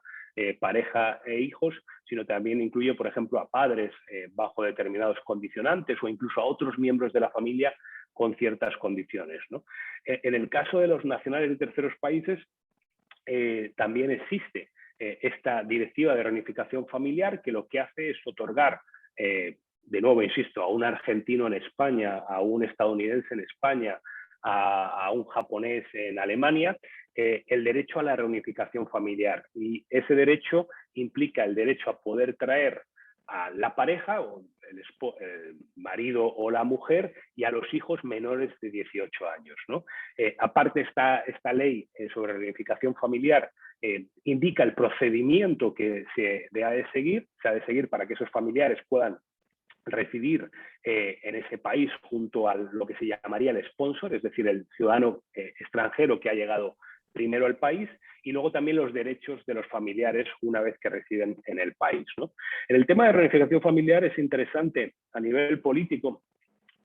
pareja e hijos, sino también incluye, por ejemplo, a padres bajo determinados condicionantes o incluso a otros miembros de la familia con ciertas condiciones, ¿no? En el caso de los nacionales de terceros países, también existe esta directiva de reunificación familiar que lo que hace es otorgar, de nuevo, insisto, a un argentino en España, a un estadounidense en España, a un japonés en Alemania, el derecho a la reunificación familiar. Y ese derecho implica el derecho a poder traer a la pareja, o el marido o la mujer, y a los hijos menores de 18 años, ¿no? Aparte, esta ley sobre reunificación familiar indica el procedimiento que se ha de seguir para que esos familiares puedan residir en ese país junto a lo que se llamaría el sponsor, es decir, el ciudadano extranjero que ha llegado primero al país, y luego también los derechos de los familiares una vez que residen en el país, ¿no? En el tema de reunificación familiar es interesante a nivel político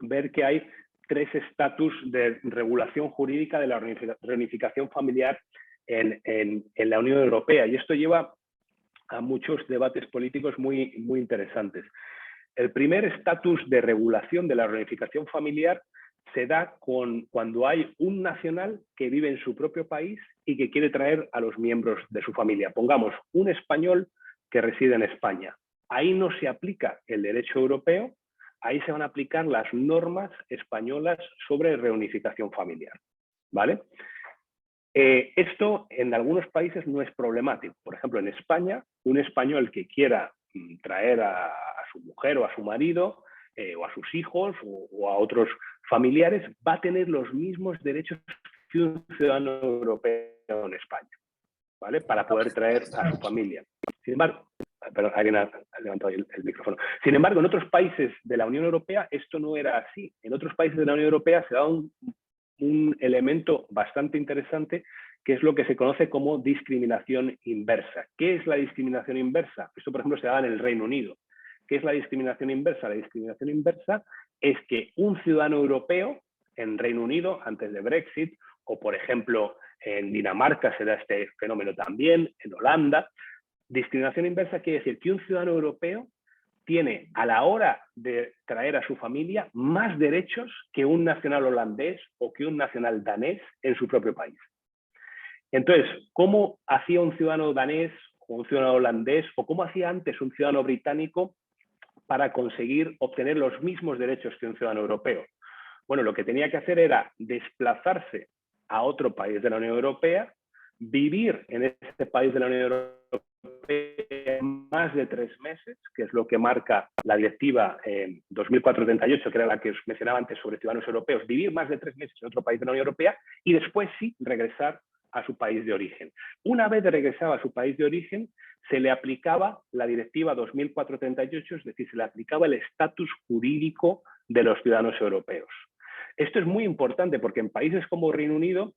ver que hay 3 estatus de regulación jurídica de la reunificación familiar en la Unión Europea, y esto lleva a muchos debates políticos muy interesantes. El primer estatus de regulación de la reunificación familiar se da cuando hay un nacional que vive en su propio país y que quiere traer a los miembros de su familia. Pongamos un español que reside en España. Ahí no se aplica el derecho europeo, ahí se van a aplicar las normas españolas sobre reunificación familiar, ¿vale? Esto en algunos países no es problemático. Por ejemplo, en España, un español que quiera traer a su mujer o a su marido o a sus hijos o a otros familiares va a tener los mismos derechos que un ciudadano europeo en España, ¿vale? Para poder traer a su familia. Sin embargo, perdón, alguien ha levantado el micrófono. Sin embargo, en otros países de la Unión Europea esto no era así. En otros países de la Unión Europea se da un elemento bastante interesante que es lo que se conoce como discriminación inversa. ¿Qué es la discriminación inversa? Esto, por ejemplo, se da en el Reino Unido. ¿Qué es la discriminación inversa? La discriminación inversa es que un ciudadano europeo en Reino Unido, antes de Brexit, o por ejemplo en Dinamarca se da este fenómeno también, en Holanda, discriminación inversa quiere decir que un ciudadano europeo tiene a la hora de traer a su familia más derechos que un nacional holandés o que un nacional danés en su propio país. Entonces, ¿cómo hacía un ciudadano danés o un ciudadano holandés o cómo hacía antes un ciudadano británico para conseguir obtener los mismos derechos que un ciudadano europeo? Bueno, lo que tenía que hacer era desplazarse a otro país de la Unión Europea, vivir en este país de la Unión Europea más de 3 meses, que es lo que marca la directiva 2004/38, que era la que os mencionaba antes sobre ciudadanos europeos, vivir más de 3 meses en otro país de la Unión Europea y después sí regresar a su país de origen. Una vez regresaba a su país de origen, se le aplicaba la directiva 2004/38, es decir, se le aplicaba el estatus jurídico de los ciudadanos europeos. Esto es muy importante porque en países como Reino Unido,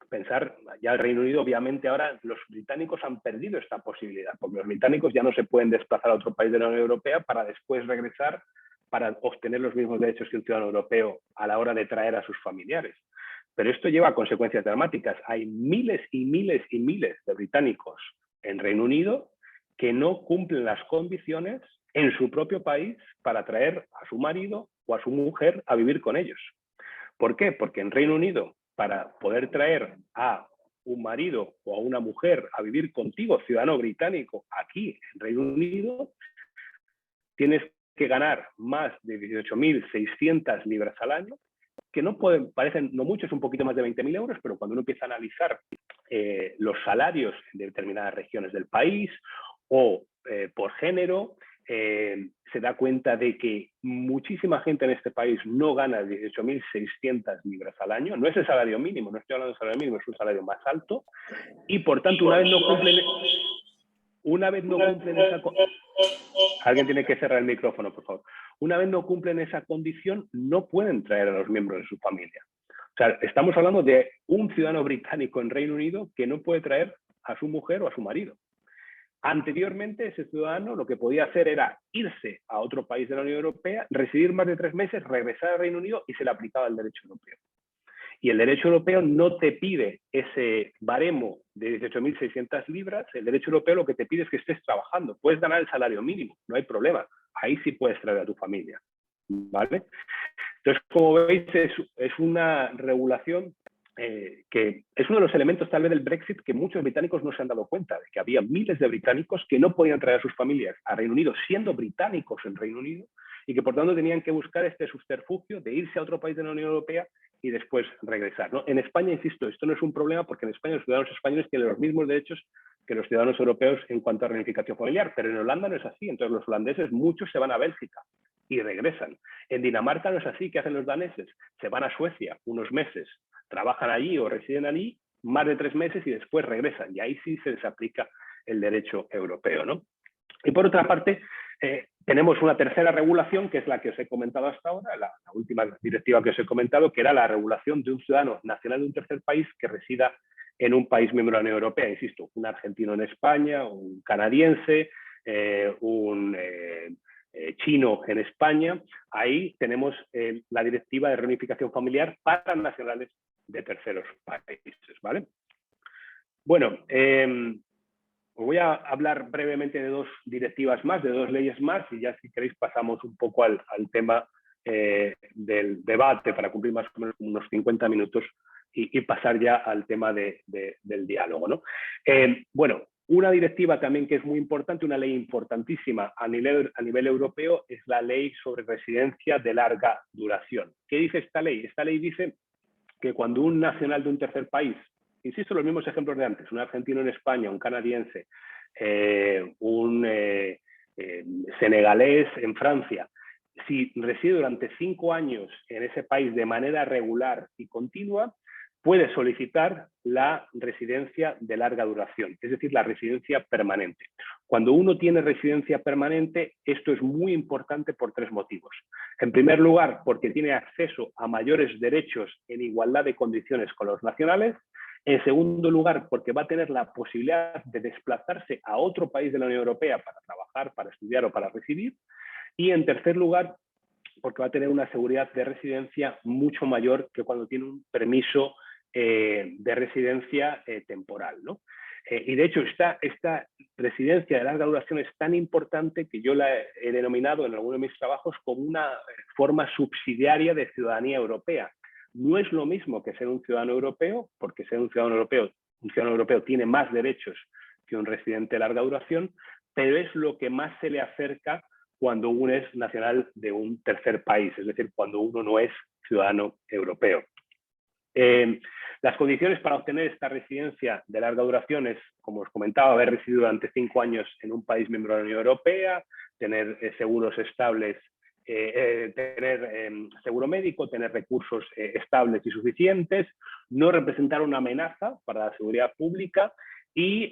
pensar, ya el Reino Unido, obviamente ahora los británicos han perdido esta posibilidad, porque los británicos ya no se pueden desplazar a otro país de la Unión Europea para después regresar para obtener los mismos derechos que un ciudadano europeo a la hora de traer a sus familiares. Pero esto lleva a consecuencias dramáticas. Hay miles y miles y miles de británicos en Reino Unido que no cumplen las condiciones en su propio país para traer a su marido o a su mujer a vivir con ellos. ¿Por qué? Porque en Reino Unido, para poder traer a un marido o a una mujer a vivir contigo, ciudadano británico, aquí en Reino Unido, tienes que ganar más de 18.600 libras al año, que no pueden, parecen no mucho, es un poquito más de 20.000 euros, pero cuando uno empieza a analizar los salarios de determinadas regiones del país o por género, se da cuenta de que muchísima gente en este país no gana 18.600 libras al año. No es el salario mínimo, no estoy hablando de salario mínimo, es un salario más alto. Y por tanto, una vez no cumplen esa... Alguien tiene que cerrar el micrófono, por favor. Una vez no cumplen esa condición, no pueden traer a los miembros de su familia. O sea, estamos hablando de un ciudadano británico en Reino Unido que no puede traer a su mujer o a su marido. Anteriormente, ese ciudadano lo que podía hacer era irse a otro país de la Unión Europea, residir más de 3 meses, regresar al Reino Unido y se le aplicaba el derecho europeo. Y el derecho europeo no te pide ese baremo de 18.600 libras. El derecho europeo lo que te pide es que estés trabajando. Puedes ganar el salario mínimo, no hay problema. Ahí sí puedes traer a tu familia, ¿vale? Entonces, como veis, es una regulación que es uno de los elementos tal vez del Brexit que muchos británicos no se han dado cuenta, de que había miles de británicos que no podían traer a sus familias a Reino Unido siendo británicos en Reino Unido y que por tanto tenían que buscar este subterfugio de irse a otro país de la Unión Europea y después regresar, ¿no? En España, insisto, esto no es un problema porque en España los ciudadanos españoles tienen los mismos derechos que los ciudadanos europeos en cuanto a reunificación familiar, pero en Holanda no es así. Entonces los holandeses, muchos se van a Bélgica y regresan. En Dinamarca no es así. ¿Qué hacen los daneses? Se van a Suecia unos meses, trabajan allí o residen allí más de 3 meses y después regresan. Y ahí sí se les aplica el derecho europeo, ¿no? Y por otra parte, tenemos una tercera regulación, que es la que os he comentado hasta ahora, la última directiva que os he comentado, que era la regulación de un ciudadano nacional de un tercer país que resida en un país miembro de la Unión Europea. Insisto, un argentino en España, un canadiense, un chino en España. Ahí tenemos la directiva de reunificación familiar para nacionales de terceros países, ¿vale? Bueno, os voy a hablar brevemente de 2 directivas más, de 2 leyes más, y ya si queréis pasamos un poco al tema del debate para cumplir más o menos unos 50 minutos y pasar ya al tema del diálogo, ¿no? Bueno, una directiva también que es muy importante, una ley importantísima a nivel europeo, es la ley sobre residencia de larga duración. ¿Qué dice esta ley? Esta ley dice que cuando un nacional de un tercer país, insisto, los mismos ejemplos de antes, un argentino en España, un canadiense, un senegalés en Francia, si reside durante 5 años en ese país de manera regular y continua, puede solicitar la residencia de larga duración, es decir, la residencia permanente. Cuando uno tiene residencia permanente, esto es muy importante por 3 motivos. En primer lugar, porque tiene acceso a mayores derechos en igualdad de condiciones con los nacionales. En segundo lugar, porque va a tener la posibilidad de desplazarse a otro país de la Unión Europea para trabajar, para estudiar o para residir. Y en tercer lugar, porque va a tener una seguridad de residencia mucho mayor que cuando tiene un permiso de residencia temporal, ¿no? Y de hecho esta residencia de larga duración es tan importante que yo la he denominado en alguno de mis trabajos como una forma subsidiaria de ciudadanía europea. No es lo mismo que ser un ciudadano europeo, porque ser un ciudadano europeo tiene más derechos que un residente de larga duración, pero es lo que más se le acerca cuando uno es nacional de un tercer país, es decir, cuando uno no es ciudadano europeo. Las condiciones para obtener esta residencia de larga duración es, como os comentaba, haber residido durante 5 años en un país miembro de la Unión Europea, tener seguros estables, tener seguro médico, tener recursos estables y suficientes, no representar una amenaza para la seguridad pública y,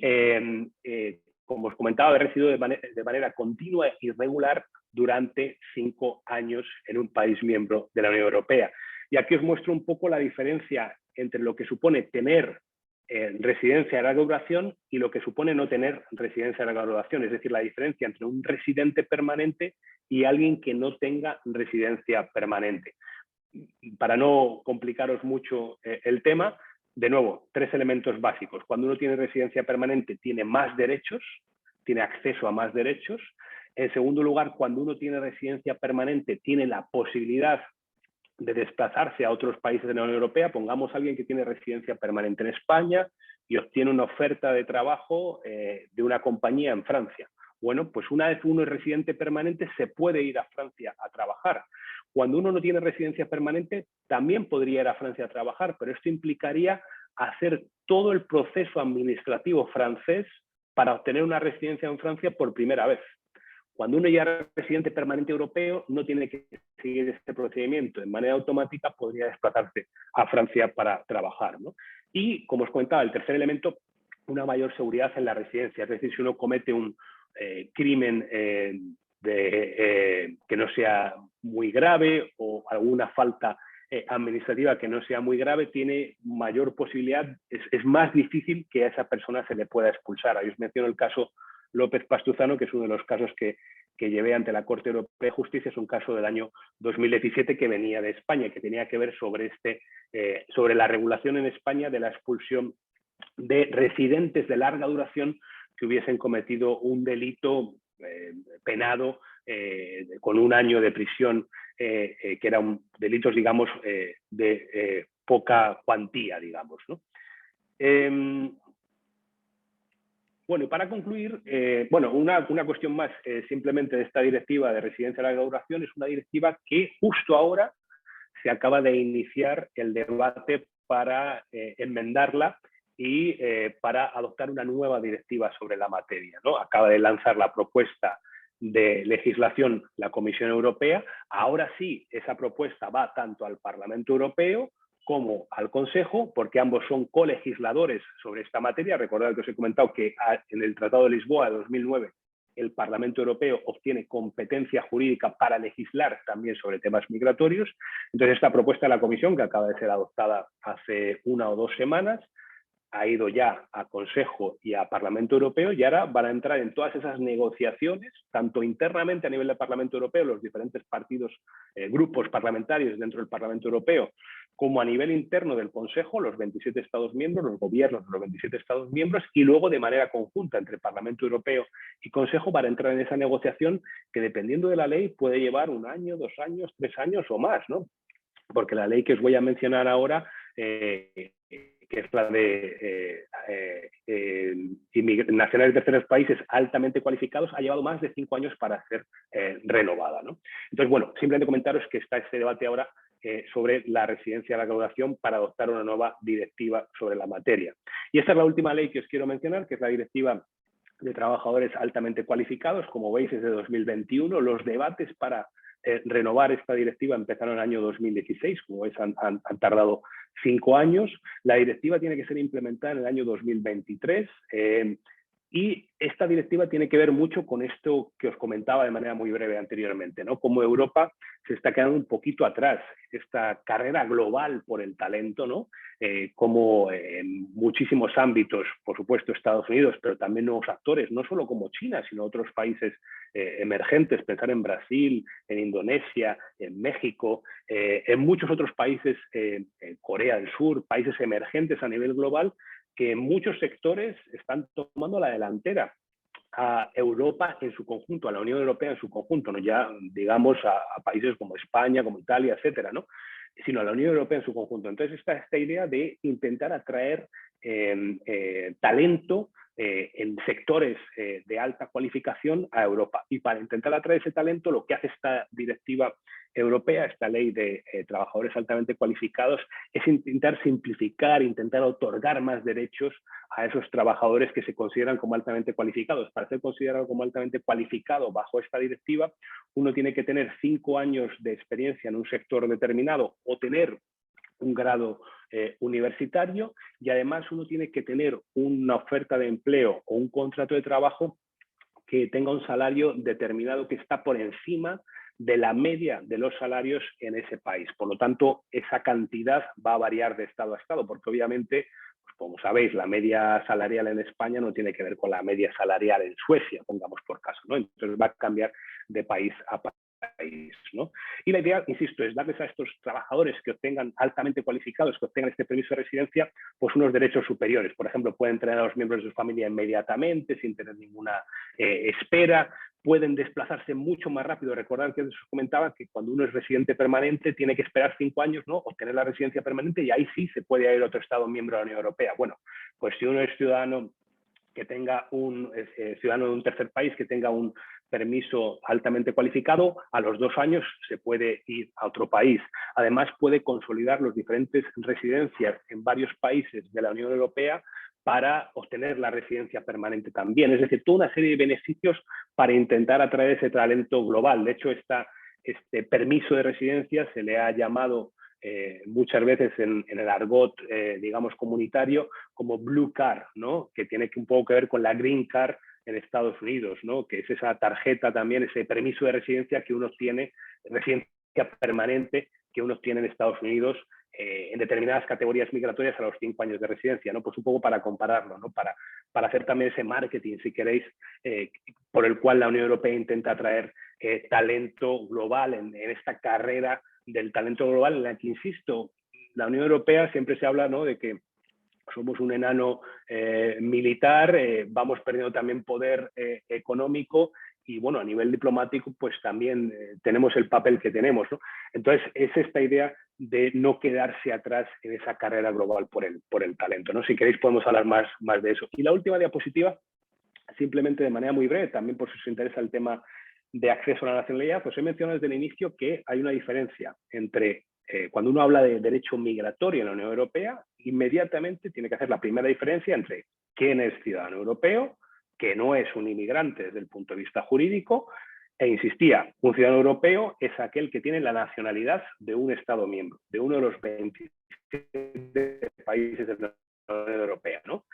como os comentaba, haber residido de manera continua y regular durante 5 años en un país miembro de la Unión Europea. Y aquí os muestro un poco la diferencia entre lo que supone tener residencia de larga duración y lo que supone no tener residencia de larga duración, es decir, la diferencia entre un residente permanente y alguien que no tenga residencia permanente. Para no complicaros mucho el tema, de nuevo, 3 elementos básicos. Cuando uno tiene residencia permanente, tiene más derechos, tiene acceso a más derechos. En segundo lugar, cuando uno tiene residencia permanente, tiene la posibilidad de desplazarse a otros países de la Unión Europea. Pongamos a alguien que tiene residencia permanente en España y obtiene una oferta de trabajo de una compañía en Francia. Bueno, pues una vez uno es residente permanente, se puede ir a Francia a trabajar. Cuando uno no tiene residencia permanente, también podría ir a Francia a trabajar, pero esto implicaría hacer todo el proceso administrativo francés para obtener una residencia en Francia por primera vez. Cuando uno ya es residente permanente europeo, no tiene que seguir este procedimiento. De manera automática podría desplazarse a Francia para trabajar, ¿no? Y, como os comentaba, el tercer elemento, una mayor seguridad en la residencia. Es decir, si uno comete un crimen que no sea muy grave o alguna falta administrativa que no sea muy grave, tiene mayor posibilidad, es más difícil que a esa persona se le pueda expulsar. Ahí os menciono el caso López Pastuzano, que es uno de los casos que llevé ante la Corte Europea de Justicia. Es un caso del año 2017 que venía de España, que tenía que ver sobre la regulación en España de la expulsión de residentes de larga duración que hubiesen cometido un delito penado con 1 año de prisión, que eran delitos, digamos, de poca cuantía, digamos, ¿no? Bueno, y para concluir, una cuestión más simplemente de esta directiva de residencia de larga duración. Es una directiva que justo ahora se acaba de iniciar el debate para enmendarla y para adoptar una nueva directiva sobre la materia, ¿no? Acaba de lanzar la propuesta de legislación la Comisión Europea. Ahora sí, esa propuesta va tanto al Parlamento Europeo como al Consejo, porque ambos son colegisladores sobre esta materia. Recordad que os he comentado que en el Tratado de Lisboa de 2009 el Parlamento Europeo obtiene competencia jurídica para legislar también sobre temas migratorios. Entonces, esta propuesta de la Comisión, que acaba de ser adoptada hace 1 o 2 semanas, ha ido ya a Consejo y a Parlamento Europeo y ahora van a entrar en todas esas negociaciones, tanto internamente a nivel del Parlamento Europeo, los diferentes partidos, grupos parlamentarios dentro del Parlamento Europeo, como a nivel interno del Consejo, los 27 Estados miembros, los gobiernos de los 27 Estados miembros, y luego de manera conjunta entre Parlamento Europeo y Consejo para entrar en esa negociación que, dependiendo de la ley, puede llevar 1 año, 2 años, 3 años o más, ¿no? Porque la ley que os voy a mencionar ahora, que es la de nacionales de terceros países altamente cualificados, ha llevado más de 5 años para ser renovada, ¿no? Entonces, bueno, simplemente comentaros que está este debate ahora sobre la residencia de la graduación para adoptar una nueva directiva sobre la materia. Y esta es la última ley que os quiero mencionar, que es la directiva de trabajadores altamente cualificados. Como veis, es de 2021. Los debates para renovar esta directiva empezaron en el año 2016, como veis han tardado 5 años. La directiva tiene que ser implementada en el año 2023 y esta directiva tiene que ver mucho con esto que os comentaba de manera muy breve anteriormente, ¿no? Como Europa se está quedando un poquito atrás, esta carrera global por el talento, ¿no? Como en muchísimos ámbitos, por supuesto Estados Unidos, pero también nuevos actores, no solo como China, sino otros países emergentes, pensar en Brasil, en Indonesia, en México, en muchos otros países, Corea del Sur, países emergentes a nivel global, que en muchos sectores están tomando la delantera a Europa en su conjunto, a la Unión Europea en su conjunto, no ya digamos a países como España, como Italia, etcétera, ¿no? Sino a la Unión Europea en su conjunto. Entonces está esta idea de intentar atraer talento en sectores de alta cualificación a Europa. Y para intentar atraer ese talento, lo que hace esta directiva europea, esta ley de trabajadores altamente cualificados, es intentar simplificar, intentar otorgar más derechos a esos trabajadores que se consideran como altamente cualificados. Para ser considerado como altamente cualificado bajo esta directiva, uno tiene que tener 5 años de experiencia en un sector determinado o tener un grado universitario, y además uno tiene que tener una oferta de empleo o un contrato de trabajo que tenga un salario determinado que está por encima de la media de los salarios en ese país. Por lo tanto, esa cantidad va a variar de estado a estado, porque obviamente, pues como sabéis, la media salarial en España no tiene que ver con la media salarial en Suecia, pongamos por caso, ¿no? Entonces va a cambiar de país a país, ¿no? Y la idea, insisto, es darles a estos trabajadores que obtengan altamente cualificados, que obtengan este permiso de residencia, pues unos derechos superiores. Por ejemplo, pueden traer a los miembros de su familia inmediatamente, sin tener ninguna espera, pueden desplazarse mucho más rápido. Recordad que os comentaba que cuando uno es residente permanente tiene que esperar 5 años, ¿no? Obtener la residencia permanente, y ahí sí se puede ir a otro Estado miembro de la Unión Europea. Bueno, pues si uno es ciudadano que tenga ciudadano de un tercer país que tenga un permiso altamente cualificado, a los 2 años se puede ir a otro país. Además, puede consolidar las diferentes residencias en varios países de la Unión Europea para obtener la residencia permanente también. Es decir, toda una serie de beneficios para intentar atraer ese talento global. De hecho, este permiso de residencia se le ha llamado muchas veces en el argot, digamos, comunitario, como Blue Card, ¿no? Que tiene un poco que ver con la Green Card en Estados Unidos, ¿no? Que es esa tarjeta también, ese permiso de residencia que uno tiene, residencia permanente que uno tiene en Estados Unidos en determinadas categorías migratorias a los 5 años de residencia, ¿no? Pues un poco para compararlo, ¿no? Para hacer también ese marketing, si queréis, por el cual la Unión Europea intenta atraer talento global en esta carrera del talento global, en la que, insisto, la Unión Europea siempre se habla, ¿no?, de que somos un enano militar, vamos perdiendo también poder económico, y bueno, a nivel diplomático pues también tenemos el papel que tenemos, ¿no? Entonces es esta idea de no quedarse atrás en esa carrera global por el talento, ¿no? Si queréis podemos hablar más de eso. Y la última diapositiva, simplemente de manera muy breve, también por si os interesa el tema de acceso a la nacionalidad, pues he mencionado desde el inicio que hay una diferencia entre cuando uno habla de derecho migratorio en la Unión Europea, inmediatamente tiene que hacer la primera diferencia entre quién es ciudadano europeo, que no es un inmigrante desde el punto de vista jurídico, e insistía, un ciudadano europeo es aquel que tiene la nacionalidad de un Estado miembro, de uno de los 27 países de la Unión Europea, ¿no?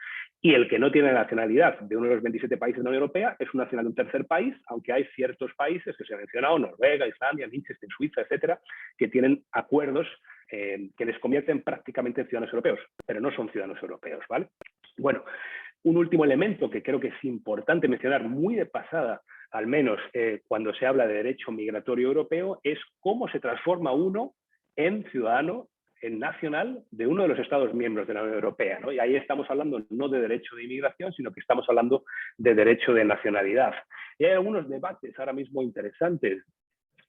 Y el que no tiene la nacionalidad de uno de los 27 países de la Unión Europea es un nacional de un tercer país, aunque hay ciertos países que se han mencionado, Noruega, Islandia, Liechtenstein, Suiza, etcétera, que tienen acuerdos que les convierten prácticamente en ciudadanos europeos, pero no son ciudadanos europeos, ¿vale? Bueno, un último elemento que creo que es importante mencionar muy de pasada, al menos cuando se habla de derecho migratorio europeo, es cómo se transforma uno en ciudadano en nacional de uno de los Estados miembros de la Unión Europea, ¿no? Y ahí estamos hablando no de derecho de inmigración, sino que estamos hablando de derecho de nacionalidad. Y hay algunos debates ahora mismo interesantes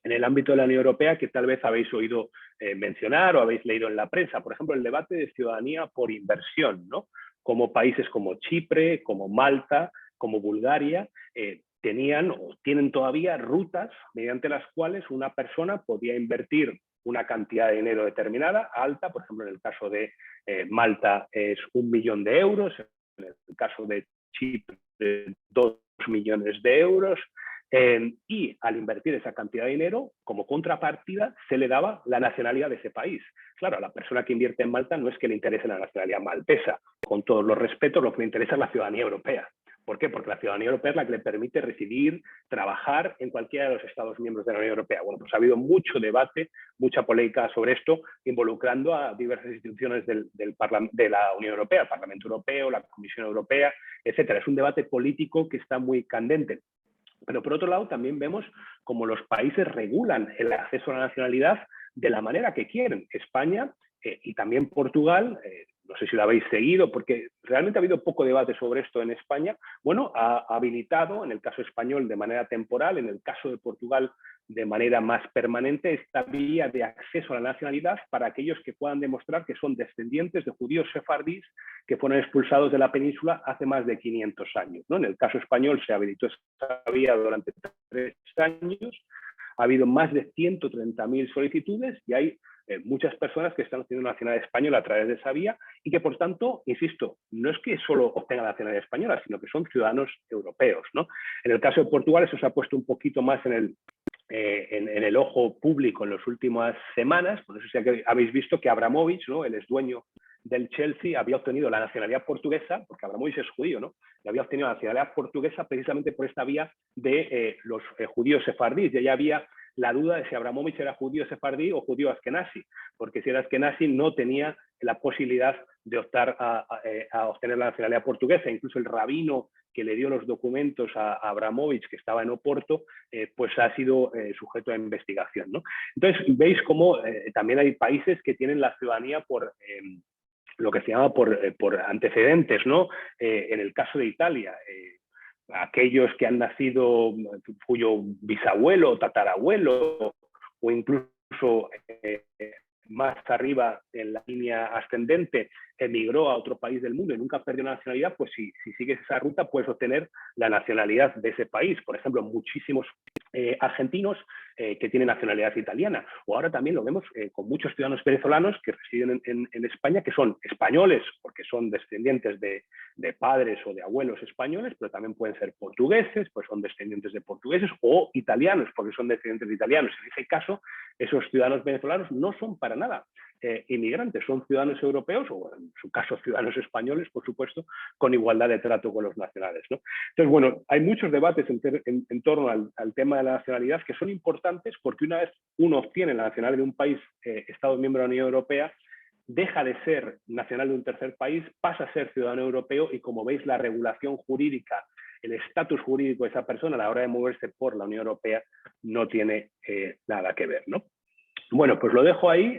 en el ámbito de la Unión Europea que tal vez habéis oído mencionar o habéis leído en la prensa. Por ejemplo, el debate de ciudadanía por inversión, ¿no? Como países como Chipre, como Malta, como Bulgaria, tenían o tienen todavía rutas mediante las cuales una persona podía invertir una cantidad de dinero determinada, alta, por ejemplo, en el caso de Malta es 1 millón de euros, en el caso de Chipre 2 millones de euros, y al invertir esa cantidad de dinero, como contrapartida, se le daba la nacionalidad de ese país. Claro, a la persona que invierte en Malta no es que le interese la nacionalidad maltesa, con todos los respetos, lo que le interesa es la ciudadanía europea. ¿Por qué? Porque la ciudadanía europea es la que le permite residir, trabajar en cualquiera de los Estados miembros de la Unión Europea. Bueno, pues ha habido mucho debate, mucha polémica sobre esto, involucrando a diversas instituciones de la Unión Europea, el Parlamento Europeo, la Comisión Europea, etcétera. Es un debate político que está muy candente. Pero por otro lado también vemos cómo los países regulan el acceso a la nacionalidad de la manera que quieren. España y también Portugal, no sé si lo habéis seguido, porque realmente ha habido poco debate sobre esto en España. Bueno, ha habilitado, en el caso español de manera temporal, en el caso de Portugal de manera más permanente, esta vía de acceso a la nacionalidad para aquellos que puedan demostrar que son descendientes de judíos sefardíes que fueron expulsados de la península hace más de 500 años, ¿no? En el caso español se habilitó esta vía durante 3 años, ha habido más de 130.000 solicitudes y hay muchas personas que están haciendo nacionalidad española a través de esa vía y que, por tanto, insisto, no es que solo obtengan la nacionalidad española, sino que son ciudadanos europeos, ¿no? En el caso de Portugal eso se ha puesto un poquito más en el ojo público en las últimas semanas. Por eso sí que habéis visto que Abramovich, ¿no?, el exdueño del Chelsea, había obtenido la nacionalidad portuguesa, porque Abramovich es judío, ¿no? Y había obtenido la nacionalidad portuguesa precisamente por esta vía de los judíos sefardíes. Y ya había la duda de si Abramovich era judío sefardí o judío askenazi, porque si era askenazi no tenía la posibilidad de optar a obtener la nacionalidad portuguesa. Incluso el rabino que le dio los documentos a Abramovich, que estaba en Oporto, pues ha sido sujeto a investigación, ¿no? Entonces, veis cómo también hay países que tienen la ciudadanía por lo que se llama por antecedentes, ¿no? En el caso de Italia, aquellos que han nacido, cuyo bisabuelo o tatarabuelo, o incluso más arriba en la línea ascendente, emigró a otro país del mundo y nunca perdió la nacionalidad, pues si sigues esa ruta puedes obtener la nacionalidad de ese país. Por ejemplo, muchísimos argentinos que tienen nacionalidad italiana. O ahora también lo vemos con muchos ciudadanos venezolanos que residen en España, que son españoles porque son descendientes de padres o de abuelos españoles, pero también pueden ser portugueses, pues son descendientes de portugueses, o italianos porque son descendientes de italianos. En ese caso, esos ciudadanos venezolanos no son para nada inmigrantes, son ciudadanos europeos, o en su caso ciudadanos españoles, por supuesto, con igualdad de trato con los nacionales, ¿no? Entonces, bueno, hay muchos debates en torno al tema de la nacionalidad que son importantes, porque una vez uno obtiene la nacionalidad de un país, Estado miembro de la Unión Europea, deja de ser nacional de un tercer país, pasa a ser ciudadano europeo, y como veis, la regulación jurídica, el estatus jurídico de esa persona a la hora de moverse por la Unión Europea no tiene nada que ver, ¿no? Bueno, pues lo dejo ahí.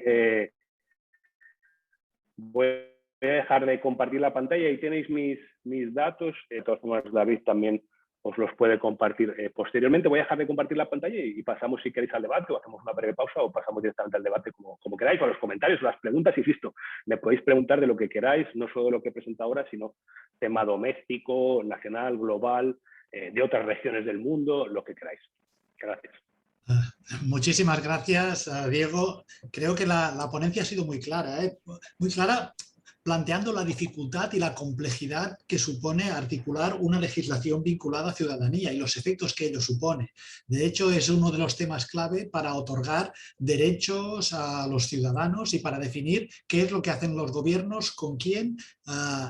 Voy a dejar de compartir la pantalla. Ahí tenéis mis datos. De todas formas, David también os los puede compartir posteriormente. Voy a dejar de compartir la pantalla y pasamos, si queréis, al debate, o hacemos una breve pausa o pasamos directamente al debate como queráis, o a los comentarios o las preguntas. Insisto, me podéis preguntar de lo que queráis, no solo de lo que presento ahora, sino tema doméstico, nacional, global, de otras regiones del mundo, lo que queráis. Gracias. Muchísimas gracias, Diego. Creo que la ponencia ha sido muy clara, muy clara, planteando la dificultad y la complejidad que supone articular una legislación vinculada a ciudadanía y los efectos que ello supone. De hecho, es uno de los temas clave para otorgar derechos a los ciudadanos y para definir qué es lo que hacen los gobiernos, con quién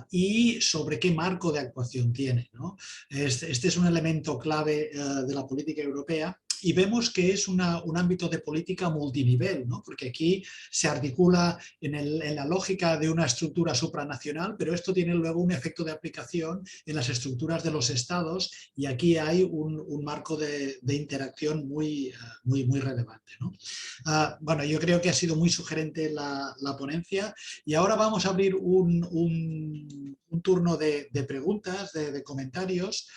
y sobre qué marco de actuación tienen, ¿no? Este es un elemento clave de la política europea. y vemos que es un ámbito de política multinivel, ¿no? Porque aquí se articula en la lógica de una estructura supranacional, pero esto tiene luego un efecto de aplicación en las estructuras de los estados y aquí hay un marco de interacción muy relevante, ¿no? Bueno, yo creo que ha sido muy sugerente la ponencia y ahora vamos a abrir un turno de preguntas, de comentarios.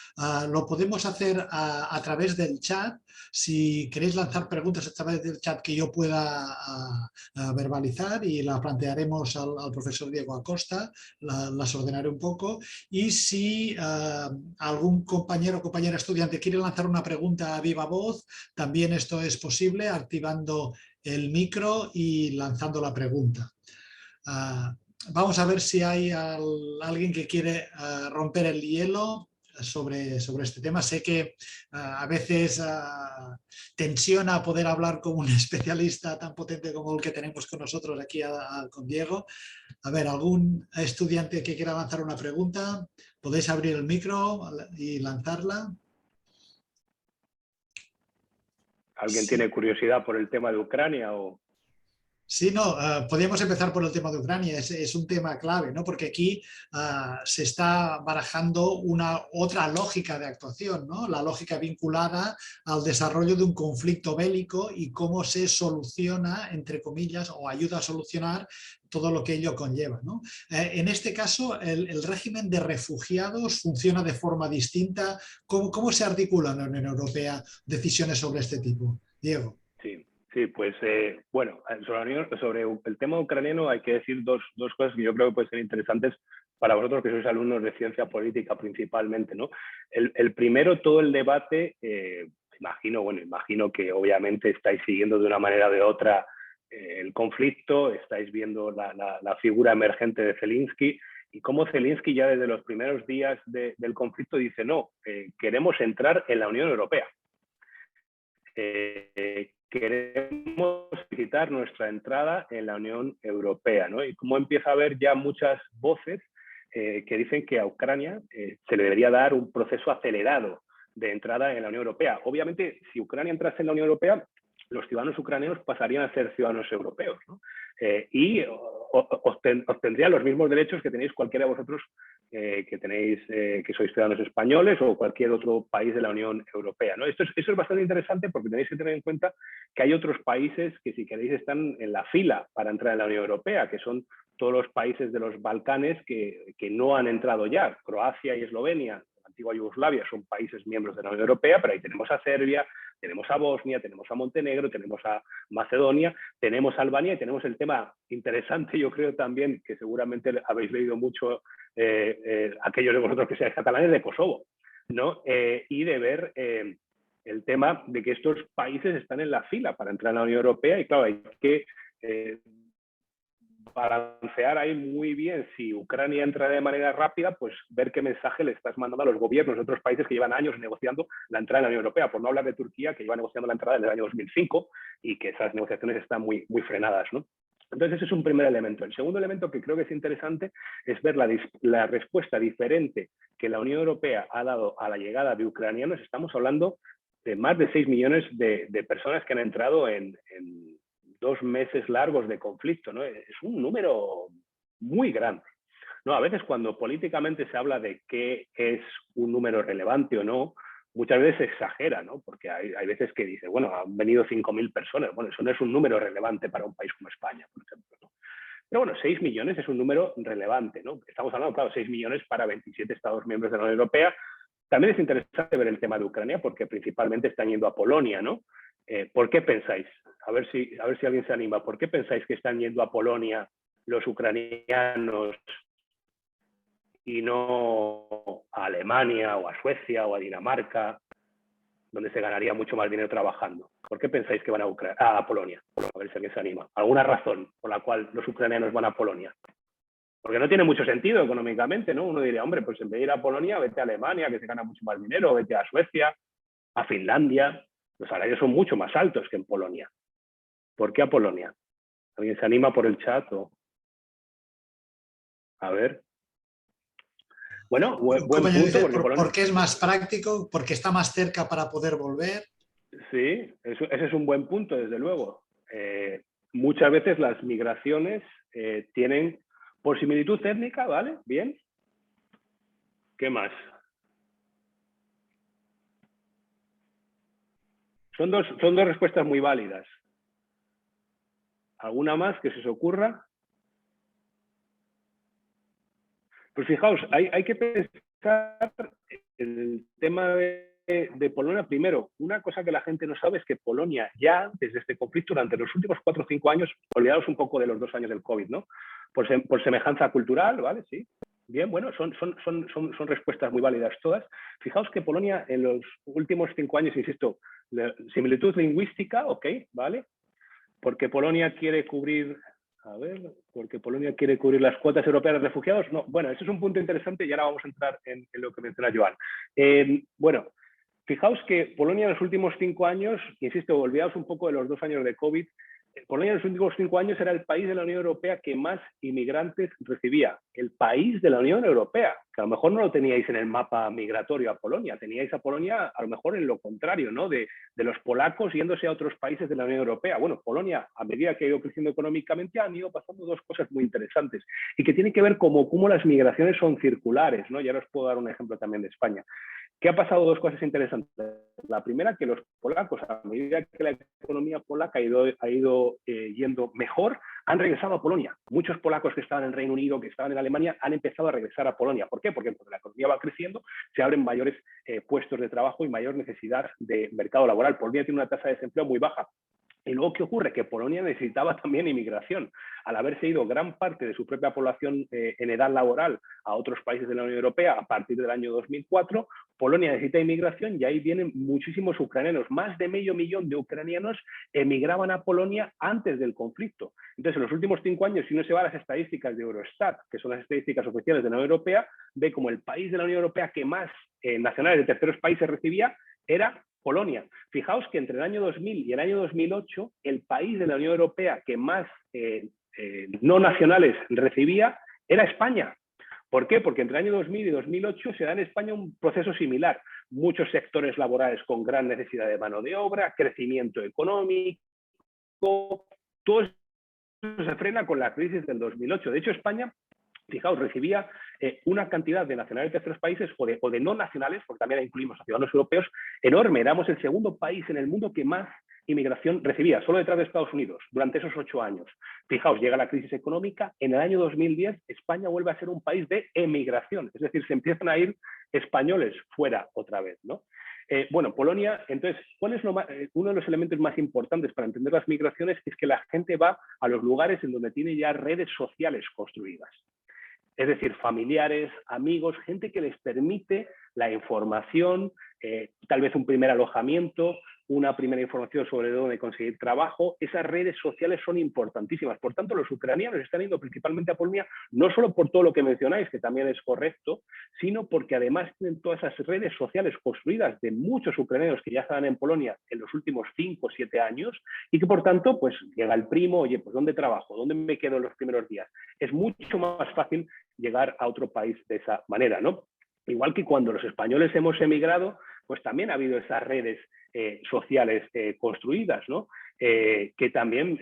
Lo podemos hacer a través del chat. Si queréis lanzar preguntas a través del chat que yo pueda verbalizar y las plantearemos al profesor Diego Acosta, las ordenaré un poco. Y si algún compañero o compañera estudiante quiere lanzar una pregunta a viva voz, también esto es posible activando el micro y lanzando la pregunta. Vamos a ver si hay alguien que quiere romper el hielo sobre este tema. Sé que a veces tensiona poder hablar con un especialista tan potente como el que tenemos con nosotros aquí con Diego. A ver, ¿algún estudiante que quiera lanzar una pregunta? ¿Podéis abrir el micro y lanzarla? ¿Alguien Sí. tiene curiosidad por el tema de Ucrania o...? Sí, no, podríamos empezar por el tema de Ucrania, es un tema clave, ¿no? Porque aquí se está barajando otra lógica de actuación, ¿no? La lógica vinculada al desarrollo de un conflicto bélico y cómo se soluciona, entre comillas, o ayuda a solucionar todo lo que ello conlleva, ¿no? En este caso, el régimen de refugiados funciona de forma distinta. ¿Cómo se articula en la Unión Europea decisiones sobre este tipo? Diego. Sí. Sí, pues bueno, sobre el tema ucraniano hay que decir dos cosas que yo creo que pueden ser interesantes para vosotros que sois alumnos de ciencia política principalmente, ¿no? El primero, todo el debate, imagino que obviamente estáis siguiendo de una manera o de otra el conflicto, estáis viendo la figura emergente de Zelensky y cómo Zelensky ya desde los primeros días del conflicto dice no, queremos entrar en la Unión Europea. Queremos solicitar nuestra entrada en la Unión Europea, ¿no? Y cómo empieza a haber ya muchas voces que dicen que a Ucrania se le debería dar un proceso acelerado de entrada en la Unión Europea. Obviamente, si Ucrania entrase en la Unión Europea, los ciudadanos ucranianos pasarían a ser ciudadanos europeos, ¿no? Y obtendrían los mismos derechos que tenéis cualquiera de vosotros que sois ciudadanos españoles o cualquier otro país de la Unión Europea, ¿no? Eso es bastante interesante porque tenéis que tener en cuenta que hay otros países que, si queréis, están en la fila para entrar en la Unión Europea, que son todos los países de los Balcanes que no han entrado ya. Croacia y Eslovenia, la antigua Yugoslavia, son países miembros de la Unión Europea, pero ahí tenemos a Serbia, tenemos a Bosnia, tenemos a Montenegro, tenemos a Macedonia, tenemos a Albania y tenemos el tema interesante, yo creo también, que seguramente habéis leído mucho aquellos de vosotros que seáis catalanes, de Kosovo, ¿no? Y de ver el tema de que estos países están en la fila para entrar en la Unión Europea y claro, hay que balancear ahí muy bien. Si Ucrania entra de manera rápida, pues ver qué mensaje le estás mandando a los gobiernos de otros países que llevan años negociando la entrada en la Unión Europea, por no hablar de Turquía, que lleva negociando la entrada desde el año 2005 y que esas negociaciones están muy frenadas, ¿no? Entonces, ese es un primer elemento. El segundo elemento que creo que es interesante es ver la respuesta diferente que la Unión Europea ha dado a la llegada de ucranianos. Estamos hablando de más de 6 millones de personas que han entrado en 2 meses largos de conflicto, ¿no? Es un número muy grande, ¿no? A veces cuando políticamente se habla de qué es un número relevante o no, muchas veces se exagera, ¿no? Porque hay veces que dice, bueno, han venido 5.000 personas. Bueno, eso no es un número relevante para un país como España, por ejemplo, ¿no? Pero bueno, 6 millones es un número relevante, ¿no? Estamos hablando, claro, 6 millones para 27 Estados miembros de la Unión Europea. También es interesante ver el tema de Ucrania porque principalmente están yendo a Polonia, ¿no? ¿Por qué pensáis? A ver si alguien se anima. ¿Por qué pensáis que están yendo a Polonia los ucranianos y no a Alemania o a Suecia o a Dinamarca, donde se ganaría mucho más dinero trabajando? ¿Por qué pensáis que van a Polonia? A ver si alguien se anima. ¿Alguna razón por la cual los ucranianos van a Polonia? Porque no tiene mucho sentido económicamente, ¿no? Uno diría, hombre, pues en vez de ir a Polonia, vete a Alemania, que se gana mucho más dinero, vete a Suecia, a Finlandia. Los salarios son mucho más altos que en Polonia. ¿Por qué a Polonia? ¿Alguien se anima por el chat? A ver. Bueno, buen punto. Porque es más práctico, porque está más cerca para poder volver. Sí, ese es un buen punto, desde luego. Muchas veces las migraciones tienen, por similitud étnica, ¿vale? Bien. ¿Qué más? Son dos respuestas muy válidas. ¿Alguna más que se os ocurra? Pues fijaos, hay que pensar en el tema de Polonia. Primero, una cosa que la gente no sabe es que Polonia ya, desde este conflicto, durante los últimos 4 o 5 años, olvidaos un poco de los 2 años del COVID, ¿no? Por semejanza cultural, ¿vale? Sí. Bien, bueno, son respuestas muy válidas todas. Fijaos que Polonia en los últimos 5 años, insisto, similitud lingüística, ok, ¿vale? Porque Polonia quiere cubrir, porque Polonia quiere cubrir las cuotas europeas de refugiados. No, bueno, eso es un punto interesante y ahora vamos a entrar en lo que menciona Joan. Bueno, fijaos que Polonia en los últimos 5 años, insisto, olvidaos un poco de los 2 años de COVID, Polonia en los últimos 5 años era el país de la Unión Europea que más inmigrantes recibía. El país de la Unión Europea, que a lo mejor no lo teníais en el mapa migratorio a Polonia, teníais a Polonia a lo mejor en lo contrario, ¿no? De los polacos yéndose a otros países de la Unión Europea. Bueno, Polonia, a medida que ha ido creciendo económicamente, han ido pasando 2 cosas muy interesantes y que tienen que ver cómo las migraciones son circulares, ¿no? Ya os puedo dar un ejemplo también de España. ¿Qué ha pasado? 2 cosas interesantes. La primera, que los polacos, a medida que la economía polaca ha ido yendo mejor, han regresado a Polonia. Muchos polacos que estaban en Reino Unido, que estaban en Alemania, han empezado a regresar a Polonia. ¿Por qué? Porque cuando la economía va creciendo, se abren mayores puestos de trabajo y mayor necesidad de mercado laboral. Polonia tiene una tasa de desempleo muy baja. Y luego, ¿qué ocurre? Que Polonia necesitaba también inmigración. Al haberse ido gran parte de su propia población en edad laboral a otros países de la Unión Europea a partir del año 2004, Polonia necesita inmigración y ahí vienen muchísimos ucranianos. Más de 500.000 de ucranianos emigraban a Polonia antes del conflicto. Entonces, en los últimos 5 años, si uno se va a las estadísticas de Eurostat, que son las estadísticas oficiales de la Unión Europea, ve como el país de la Unión Europea que más nacionales de terceros países recibía era Polonia. Fijaos que entre el año 2000 y el año 2008, el país de la Unión Europea que más no nacionales recibía era España. ¿Por qué? Porque entre el año 2000 y 2008 se da en España un proceso similar. Muchos sectores laborales con gran necesidad de mano de obra, crecimiento económico, todo eso se frena con la crisis del 2008. De hecho, España, fijaos, recibía una cantidad de nacionales de terceros países o de no nacionales, porque también incluimos a ciudadanos europeos, enorme. Éramos el segundo país en el mundo que más inmigración recibía, solo detrás de Estados Unidos, durante esos 8 años. Fijaos, llega la crisis económica, en el año 2010 España vuelve a ser un país de emigración, es decir, se empiezan a ir españoles fuera otra vez, ¿no? Bueno, Polonia, entonces, ¿cuál es uno de los elementos más importantes para entender las migraciones? Es que la gente va a los lugares en donde tiene ya redes sociales construidas. Es decir, familiares, amigos, gente que les permite la información, tal vez un primer alojamiento, una primera información sobre dónde conseguir trabajo. Esas redes sociales son importantísimas. Por tanto, los ucranianos están yendo principalmente a Polonia, no solo por todo lo que mencionáis, que también es correcto, sino porque además tienen todas esas redes sociales construidas de muchos ucranianos que ya estaban en Polonia en los últimos 5 o 7 años y que, por tanto, pues llega el primo, oye, pues ¿dónde trabajo? ¿Dónde me quedo en los primeros días? Es mucho más fácil llegar a otro país de esa manera, ¿no? Igual que cuando los españoles hemos emigrado, pues también ha habido esas redes sociales construidas, ¿no? Que también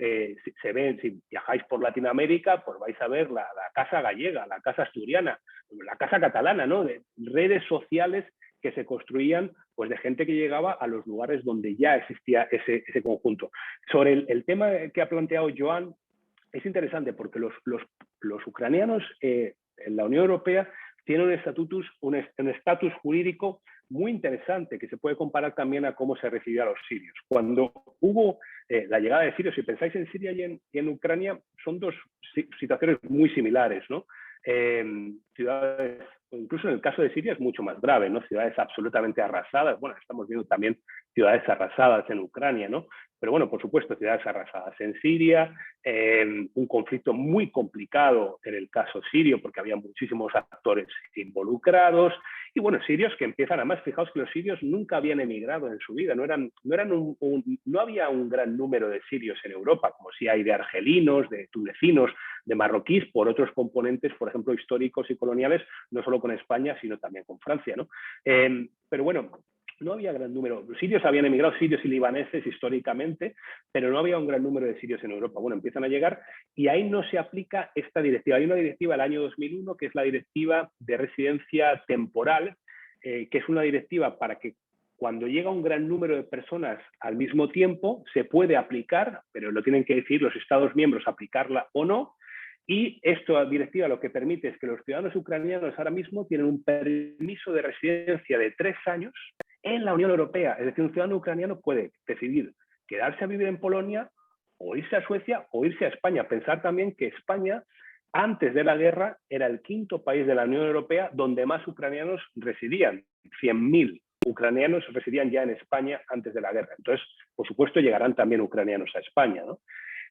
se ven, si viajáis por Latinoamérica, pues vais a ver la casa gallega, la casa asturiana, la casa catalana, ¿no? De redes sociales que se construían pues de gente que llegaba a los lugares donde ya existía ese conjunto. Sobre el tema que ha planteado Joan, es interesante porque los ucranianos en la Unión Europea tienen un estatus jurídico muy interesante que se puede comparar también a cómo se recibía a los sirios. Cuando hubo la llegada de sirios, si pensáis en Siria y en Ucrania, son 2 situaciones muy similares, ¿no? Ciudades, incluso en el caso de Siria es mucho más grave, ¿no? Ciudades absolutamente arrasadas. Bueno, estamos viendo también ciudades arrasadas en Ucrania, ¿no? Pero bueno, por supuesto, ciudades arrasadas en Siria, un conflicto muy complicado en el caso sirio, porque había muchísimos actores involucrados, y bueno, sirios que empiezan, además, fijaos que los sirios nunca habían emigrado en su vida, no había un gran número de sirios en Europa, como si hay de argelinos, de tunecinos, de marroquíes, por otros componentes, por ejemplo, históricos y coloniales, no solo con España, sino también con Francia, ¿no? Pero bueno, no había gran número. Los sirios habían emigrado, sirios y libaneses históricamente, pero no había un gran número de sirios en Europa. Bueno, empiezan a llegar y ahí no se aplica esta directiva. Hay una directiva del año 2001 que es la directiva de residencia temporal, que es una directiva para que cuando llega un gran número de personas al mismo tiempo se puede aplicar, pero lo tienen que decidir los Estados miembros aplicarla o no. Y esta directiva lo que permite es que los ciudadanos ucranianos ahora mismo tienen un permiso de residencia de 3 años en la Unión Europea. Es decir, un ciudadano ucraniano puede decidir quedarse a vivir en Polonia o irse a Suecia o irse a España. Pensar también que España, antes de la guerra, era el 5º país de la Unión Europea donde más ucranianos residían. 100.000 ucranianos residían ya en España antes de la guerra. Entonces, por supuesto, llegarán también ucranianos a España, ¿no?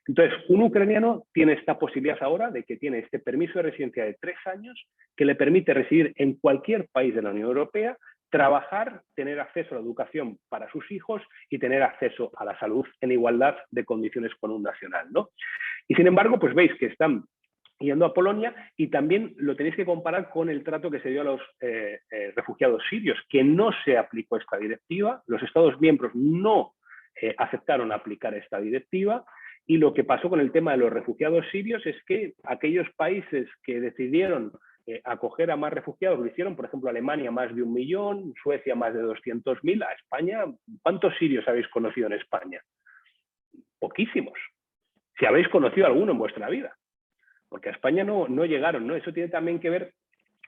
Entonces, un ucraniano tiene esta posibilidad ahora de que tiene este permiso de residencia de 3 años que le permite residir en cualquier país de la Unión Europea, trabajar, tener acceso a la educación para sus hijos y tener acceso a la salud en igualdad de condiciones con un nacional, ¿no? Y sin embargo, pues veis que están yendo a Polonia y también lo tenéis que comparar con el trato que se dio a los refugiados sirios, que no se aplicó esta directiva, los Estados miembros no aceptaron aplicar esta directiva. Y lo que pasó con el tema de los refugiados sirios es que aquellos países que decidieron acoger a más refugiados lo hicieron, por ejemplo, Alemania más de 1 millón, Suecia más de 200.000, a España, ¿cuántos sirios habéis conocido en España? Poquísimos. Si habéis conocido alguno en vuestra vida, porque a España no llegaron, ¿no? Eso tiene también que ver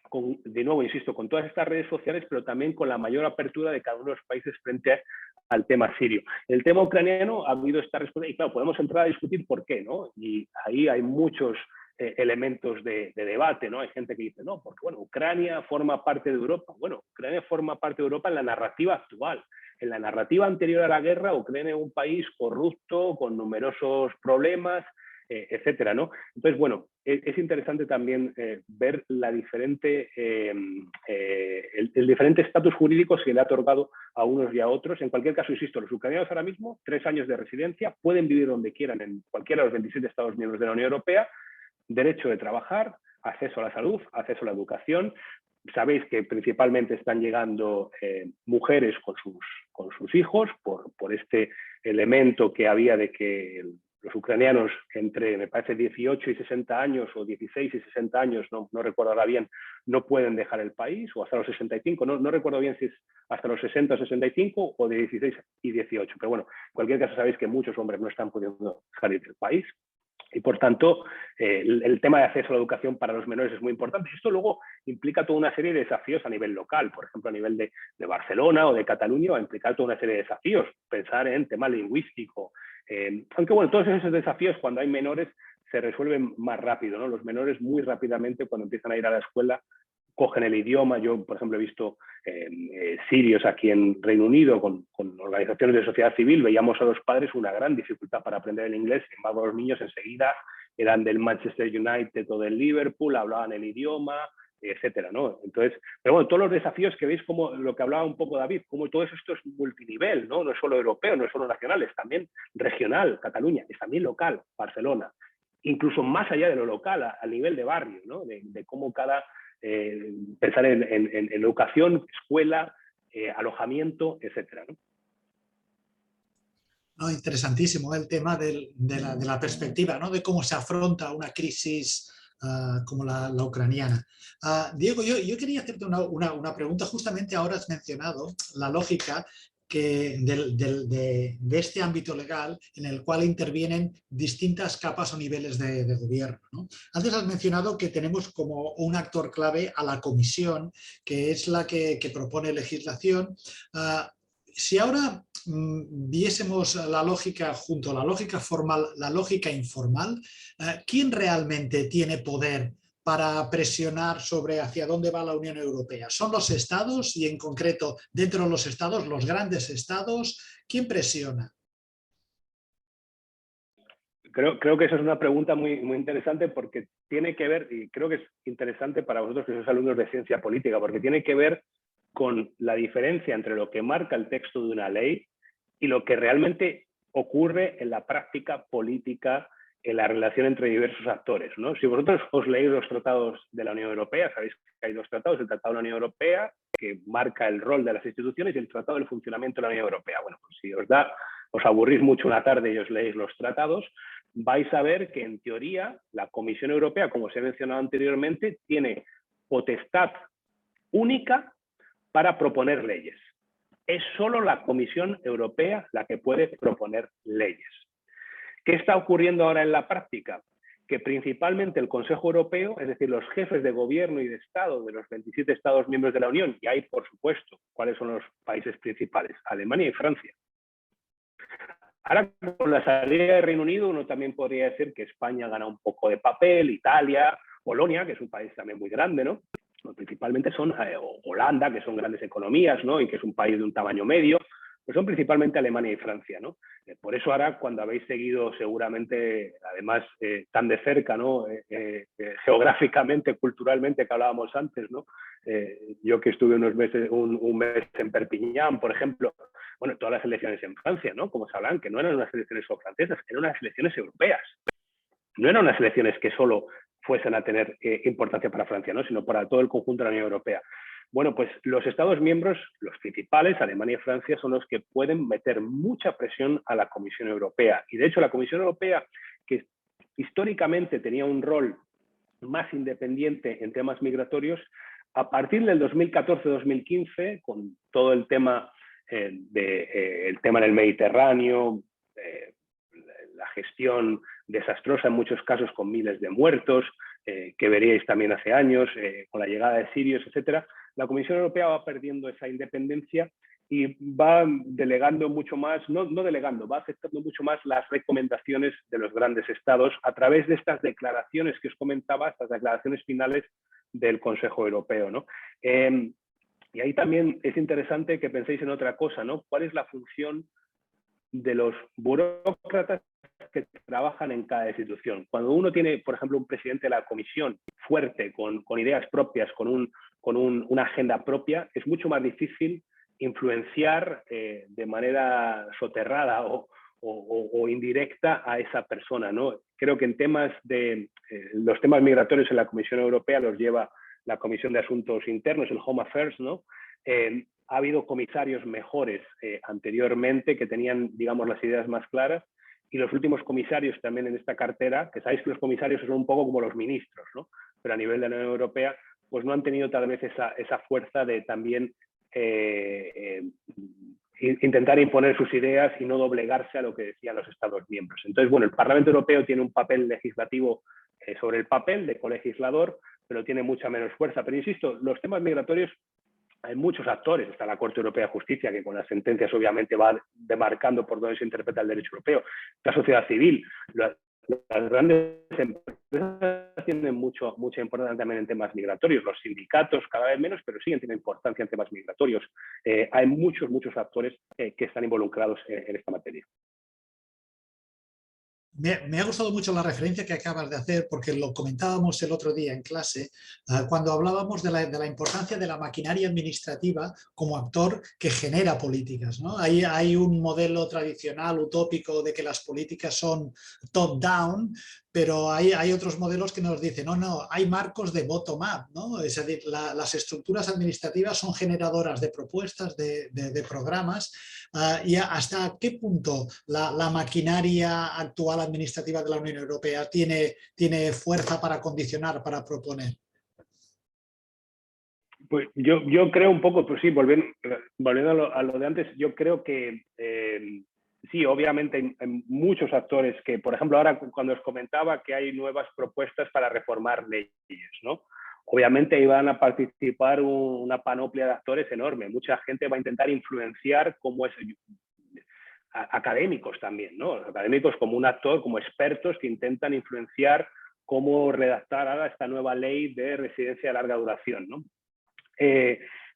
con, de nuevo, insisto, con todas estas redes sociales, pero también con la mayor apertura de cada uno de los países frente al tema sirio. El tema ucraniano ha habido esta respuesta y claro, podemos entrar a discutir por qué, ¿no? Y ahí hay muchos elementos de debate, ¿no? Hay gente que dice, no, porque bueno, Ucrania forma parte de Europa. Bueno, Ucrania forma parte de Europa en la narrativa actual. En la narrativa anterior a la guerra, Ucrania es un país corrupto, con numerosos problemas, etcétera, ¿no? Entonces, bueno, es interesante también ver la diferente, el diferente estatus jurídico que se le ha otorgado a unos y a otros. En cualquier caso, insisto, los ucranianos ahora mismo, 3 años de residencia, pueden vivir donde quieran en cualquiera de los 27 Estados miembros de la Unión Europea, derecho de trabajar, acceso a la salud, acceso a la educación. Sabéis que principalmente están llegando mujeres con sus hijos por este elemento que había de que los ucranianos entre, me parece, 18 y 60 años o 16 y 60 años, no recuerdo ahora bien, no pueden dejar el país, o hasta los 65, no recuerdo bien si es hasta los 60 o 65 o de 16 y 18, pero bueno, en cualquier caso sabéis que muchos hombres no están pudiendo salir del país. Y por tanto, el tema de acceso a la educación para los menores es muy importante. Esto luego implica toda una serie de desafíos a nivel local, por ejemplo, a nivel de Barcelona o de Cataluña, va a implicar toda una serie de desafíos, pensar en tema lingüístico. Aunque bueno, todos esos desafíos cuando hay menores se resuelven más rápido, ¿no? Los menores muy rápidamente cuando empiezan a ir a la escuela cogen el idioma. Yo, por ejemplo, he visto sirios aquí en Reino Unido con organizaciones de sociedad civil, veíamos a los padres una gran dificultad para aprender el inglés, sin embargo los niños enseguida eran del Manchester United o del Liverpool, hablaban el idioma, etcétera, ¿no? Entonces, pero bueno, todos los desafíos que veis, como lo que hablaba un poco David, como todo esto es multinivel, ¿no? No es solo europeo, no es solo nacional, es también regional, Cataluña, es también local, Barcelona, incluso más allá de lo local, a nivel de barrio, ¿no? De cómo cada pensar en educación, escuela, alojamiento, etcétera, ¿no? No, interesantísimo el tema de la perspectiva, ¿no? De cómo se afronta una crisis como la ucraniana. Diego, yo quería hacerte una pregunta. Justamente ahora has mencionado la lógica de este ámbito legal en el cual intervienen distintas capas o niveles de gobierno, ¿no? Antes has mencionado que tenemos como un actor clave a la Comisión, que es la que propone legislación. Si ahora viésemos la lógica junto a la lógica formal, la lógica informal, ¿quién realmente tiene poder para presionar sobre hacia dónde va la Unión Europea? ¿Son los estados y en concreto dentro de los estados, los grandes estados? ¿Quién presiona? Creo que esa es una pregunta muy interesante porque tiene que ver, y creo que es interesante para vosotros que sois alumnos de ciencia política, porque tiene que ver con la diferencia entre lo que marca el texto de una ley y lo que realmente ocurre en la práctica política, en la relación entre diversos actores, ¿no? Si vosotros os leéis los tratados de la Unión Europea, sabéis que hay 2 tratados, el Tratado de la Unión Europea que marca el rol de las instituciones y el Tratado del Funcionamiento de la Unión Europea. Bueno, pues si os aburrís mucho una tarde y os leéis los tratados, vais a ver que en teoría la Comisión Europea, como os he mencionado anteriormente, tiene potestad única para proponer leyes. Es solo la Comisión Europea la que puede proponer leyes. ¿Qué está ocurriendo ahora en la práctica? Que principalmente el Consejo Europeo, es decir, los jefes de gobierno y de Estado de los 27 Estados miembros de la Unión, y hay, por supuesto, ¿cuáles son los países principales? Alemania y Francia. Ahora, con la salida del Reino Unido, uno también podría decir que España gana un poco de papel, Italia, Polonia, que es un país también muy grande, ¿no? Principalmente son Holanda, que son grandes economías, ¿no? Y que es un país de un tamaño medio, pues son principalmente Alemania y Francia, ¿no? Por eso ahora, cuando habéis seguido seguramente, además, tan de cerca, ¿no? Geográficamente, culturalmente, que hablábamos antes, ¿no? Yo que estuve unos meses, un mes en Perpiñán, por ejemplo, bueno, todas las elecciones en Francia, ¿no? Como se hablan, que no eran unas elecciones solo francesas, eran unas elecciones europeas. No eran unas elecciones que solo fuesen a tener importancia para Francia, ¿no? Sino para todo el conjunto de la Unión Europea. Bueno, pues los Estados miembros, los principales, Alemania y Francia, son los que pueden meter mucha presión a la Comisión Europea. Y de hecho la Comisión Europea, que históricamente tenía un rol más independiente en temas migratorios, a partir del 2014-2015, con todo el tema, el tema en el Mediterráneo, la gestión desastrosa en muchos casos con miles de muertos, que veríais también hace años, con la llegada de sirios, etcétera, la Comisión Europea va perdiendo esa independencia y va delegando mucho más, no delegando, va aceptando mucho más las recomendaciones de los grandes estados a través de estas declaraciones que os comentaba, estas declaraciones finales del Consejo Europeo, ¿no? Y ahí también es interesante que penséis en otra cosa, ¿no? ¿Cuál es la función de los burócratas que trabajan en cada institución? Cuando uno tiene, por ejemplo, un presidente de la comisión fuerte, con ideas propias, con una agenda propia, es mucho más difícil influenciar de manera soterrada o indirecta a esa persona, ¿no? Creo que en temas los temas migratorios en la Comisión Europea los lleva la Comisión de Asuntos Internos, el Home Affairs, ¿no? Ha habido comisarios mejores anteriormente que tenían, digamos, las ideas más claras, y los últimos comisarios también en esta cartera, que sabéis que los comisarios son un poco como los ministros, ¿no? Pero a nivel de la Unión Europea, pues no han tenido tal vez esa fuerza de también intentar imponer sus ideas y no doblegarse a lo que decían los Estados miembros. Entonces, bueno, el Parlamento Europeo tiene un papel legislativo sobre el papel de colegislador, pero tiene mucha menos fuerza. Pero insisto, los temas migratorios, hay muchos actores. Está la Corte Europea de Justicia, que con las sentencias obviamente va demarcando por dónde se interpreta el derecho europeo. La sociedad civil, las grandes empresas tienen mucha importancia también en temas migratorios. Los sindicatos cada vez menos, pero siguen teniendo importancia en temas migratorios. Hay muchos actores que están involucrados en esta materia. Me ha gustado mucho la referencia que acabas de hacer, porque lo comentábamos el otro día en clase, cuando hablábamos de la importancia de la maquinaria administrativa como actor que genera políticas, ¿no? Hay un modelo tradicional, utópico, de que las políticas son top-down, pero hay otros modelos que nos dicen, no, hay marcos de bottom-up, ¿no? Es decir, las estructuras administrativas son generadoras de propuestas, de programas, y hasta qué punto la maquinaria actual administrativa de la Unión Europea tiene fuerza para condicionar, para proponer. Pues yo creo un poco, pues sí, volviendo a lo de antes, yo creo que sí, obviamente hay muchos actores que, por ejemplo, ahora cuando os comentaba que hay nuevas propuestas para reformar leyes, ¿no? Obviamente iban a participar una panoplia de actores enorme. Mucha gente va a intentar influenciar cómo es, académicos también, ¿no? Académicos como un actor, como expertos que intentan influenciar cómo redactar ahora esta nueva ley de residencia de larga duración, ¿no?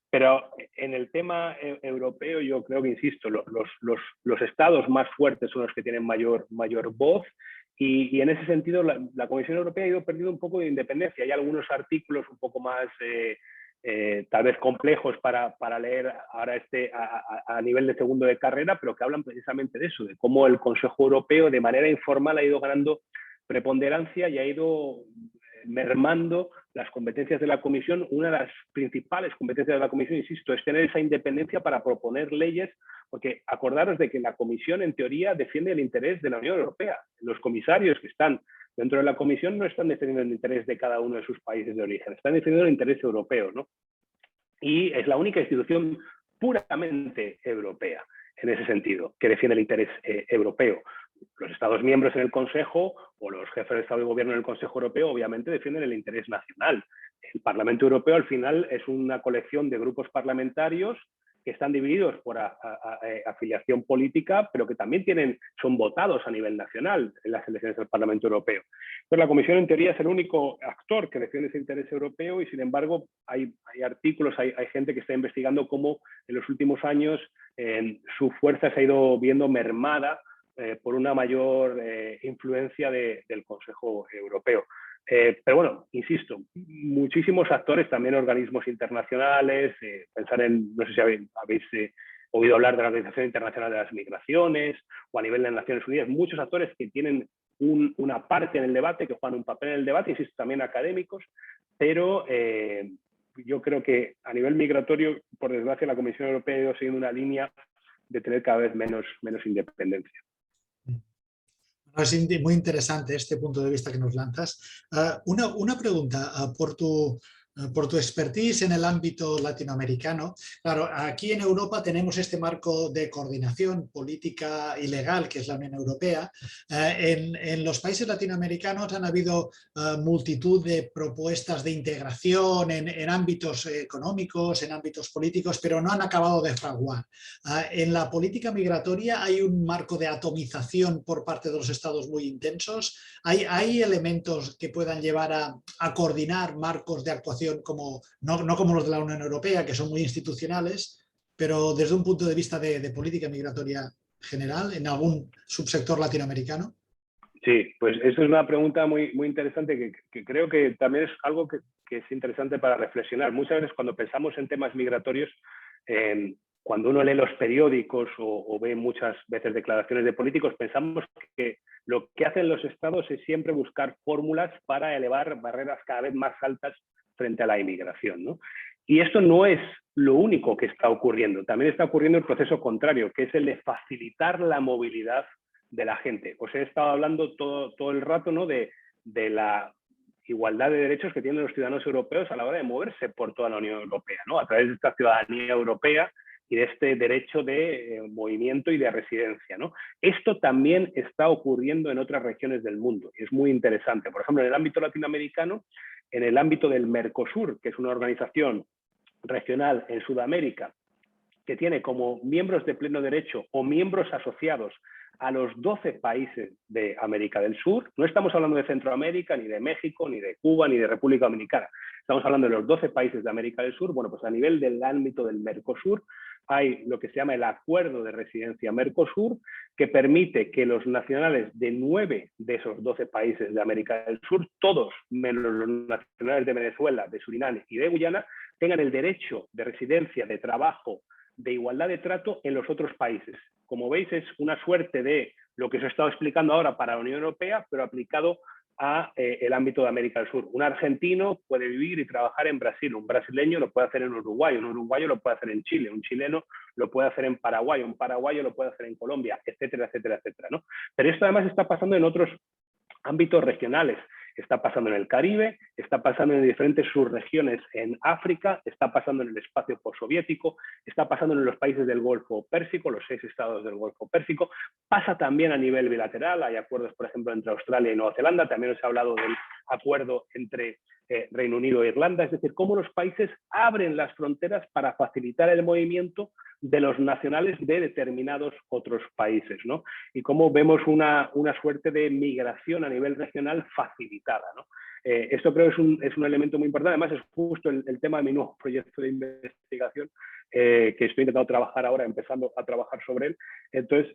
Pero en el tema europeo yo creo que, insisto, los estados más fuertes son los que tienen mayor voz, y en ese sentido la Comisión Europea ha ido perdiendo un poco de independencia. Hay algunos artículos un poco más tal vez complejos para leer ahora a nivel de segundo de carrera, pero que hablan precisamente de eso, de cómo el Consejo Europeo de manera informal ha ido ganando preponderancia y ha ido mermando las competencias de la Comisión. Una de las principales competencias de la Comisión, insisto, es tener esa independencia para proponer leyes, porque acordaros de que la Comisión, en teoría, defiende el interés de la Unión Europea. Los comisarios que están dentro de la Comisión no están defendiendo el interés de cada uno de sus países de origen, están defendiendo el interés europeo, ¿no? Y es la única institución puramente europea, en ese sentido, que defiende el interés europeo. Los Estados miembros en el Consejo o los jefes de Estado y Gobierno en el Consejo Europeo obviamente defienden el interés nacional. El Parlamento Europeo al final es una colección de grupos parlamentarios que están divididos por afiliación política, pero que también son votados a nivel nacional en las elecciones del Parlamento Europeo. Entonces, la Comisión en teoría es el único actor que defiende ese interés europeo y, sin embargo, hay artículos, hay gente que está investigando cómo en los últimos años su fuerza se ha ido viendo mermada por una mayor influencia del Consejo Europeo. Pero bueno, insisto, muchísimos actores, también organismos internacionales, pensar en, no sé si habéis oído hablar de la Organización Internacional de las Migraciones o a nivel de las Naciones Unidas, muchos actores que tienen una parte en el debate, que juegan un papel en el debate, insisto, también académicos, pero yo creo que a nivel migratorio, por desgracia, la Comisión Europea ha ido siguiendo una línea de tener cada vez menos independencia. Es muy interesante este punto de vista que nos lanzas. Una pregunta por tu expertise en el ámbito latinoamericano. Claro, aquí en Europa tenemos este marco de coordinación política y legal que es la Unión Europea. En los países latinoamericanos han habido multitud de propuestas de integración en ámbitos económicos, en ámbitos políticos, pero no han acabado de fraguar. En la política migratoria hay un marco de atomización por parte de los estados muy intensos. ¿Hay elementos que puedan llevar a coordinar marcos de actuación no como los de la Unión Europea, que son muy institucionales, pero desde un punto de vista de política migratoria general, en algún subsector latinoamericano? Sí, pues eso es una pregunta muy interesante que creo que también es algo que es interesante para reflexionar. Muchas veces cuando pensamos en temas migratorios, cuando uno lee los periódicos o ve muchas veces declaraciones de políticos, pensamos que lo que hacen los estados es siempre buscar fórmulas para elevar barreras cada vez más altas frente a la inmigración, ¿no? Y esto no es lo único que está ocurriendo. También está ocurriendo el proceso contrario, que es el de facilitar la movilidad de la gente. Os he estado hablando todo el rato, ¿no?, de la igualdad de derechos que tienen los ciudadanos europeos a la hora de moverse por toda la Unión Europea, ¿no?, a través de esta ciudadanía europea y de este derecho de movimiento y de residencia, ¿no? Esto también está ocurriendo en otras regiones del mundo y es muy interesante. Por ejemplo, en el ámbito latinoamericano, en el ámbito del Mercosur, que es una organización regional en Sudamérica, que tiene como miembros de pleno derecho o miembros asociados a los 12 países de América del Sur. No estamos hablando de Centroamérica, ni de México, ni de Cuba, ni de República Dominicana. Estamos hablando de los 12 países de América del Sur. Bueno, pues a nivel del ámbito del Mercosur hay lo que se llama el Acuerdo de Residencia Mercosur, que permite que los nacionales de 9 de esos 12 países de América del Sur, todos menos los nacionales de Venezuela, de Surinam y de Guyana, tengan el derecho de residencia, de trabajo, de igualdad de trato en los otros países. Como veis, es una suerte de lo que os he estado explicando ahora para la Unión Europea, pero aplicado a el ámbito de América del Sur. Un argentino puede vivir y trabajar en Brasil, un brasileño lo puede hacer en Uruguay, un uruguayo lo puede hacer en Chile, un chileno lo puede hacer en Paraguay, un paraguayo lo puede hacer en Colombia, etcétera, etcétera, etcétera, ¿no? Pero esto además está pasando en otros ámbitos regionales. Está pasando en el Caribe, está pasando en diferentes subregiones en África, está pasando en el espacio postsoviético, está pasando en los países del Golfo Pérsico, los 6 estados del Golfo Pérsico, pasa también a nivel bilateral, hay acuerdos, por ejemplo, entre Australia y Nueva Zelanda, también os he hablado del acuerdo entre Reino Unido e Irlanda, es decir, cómo los países abren las fronteras para facilitar el movimiento de los nacionales de determinados otros países, ¿no? Y cómo vemos una suerte de migración a nivel regional facilitada, ¿no? Esto creo que es un elemento muy importante. Además, es justo el tema de mi nuevo proyecto de investigación que estoy intentando trabajar ahora, empezando a trabajar sobre él. Entonces,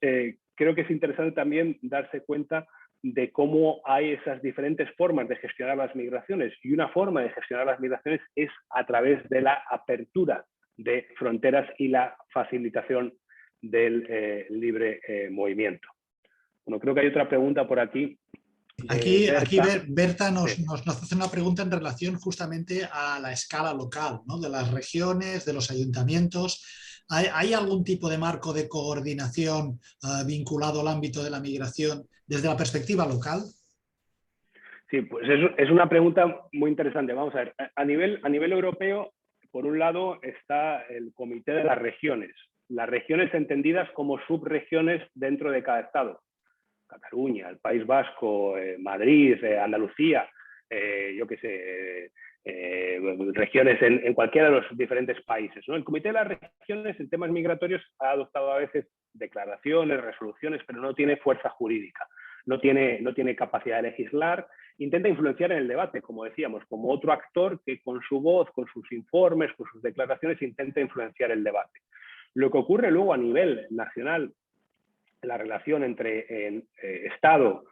creo que es interesante también darse cuenta de cómo hay esas diferentes formas de gestionar las migraciones. Y una forma de gestionar las migraciones es a través de la apertura de fronteras y la facilitación del libre movimiento. Bueno, creo que hay otra pregunta por aquí Aquí Berta. Berta Sí. nos hace una pregunta en relación justamente a la escala local, ¿no? De las regiones, de los ayuntamientos. ¿Hay algún tipo de marco de coordinación vinculado al ámbito de la migración desde la perspectiva local? Sí, pues es una pregunta muy interesante. Vamos a ver, a nivel europeo, por un lado está el Comité de las regiones entendidas como subregiones dentro de cada estado. Cataluña, el País Vasco, Madrid, Andalucía, yo qué sé, regiones en cualquiera de los diferentes países, ¿no? El Comité de las Regiones en temas migratorios ha adoptado a veces declaraciones, resoluciones, pero no tiene fuerza jurídica, no tiene capacidad de legislar, intenta influenciar en el debate, como decíamos, como otro actor que con su voz, con sus informes, con sus declaraciones intenta influenciar el debate. Lo que ocurre luego a nivel nacional, la relación entre Estado,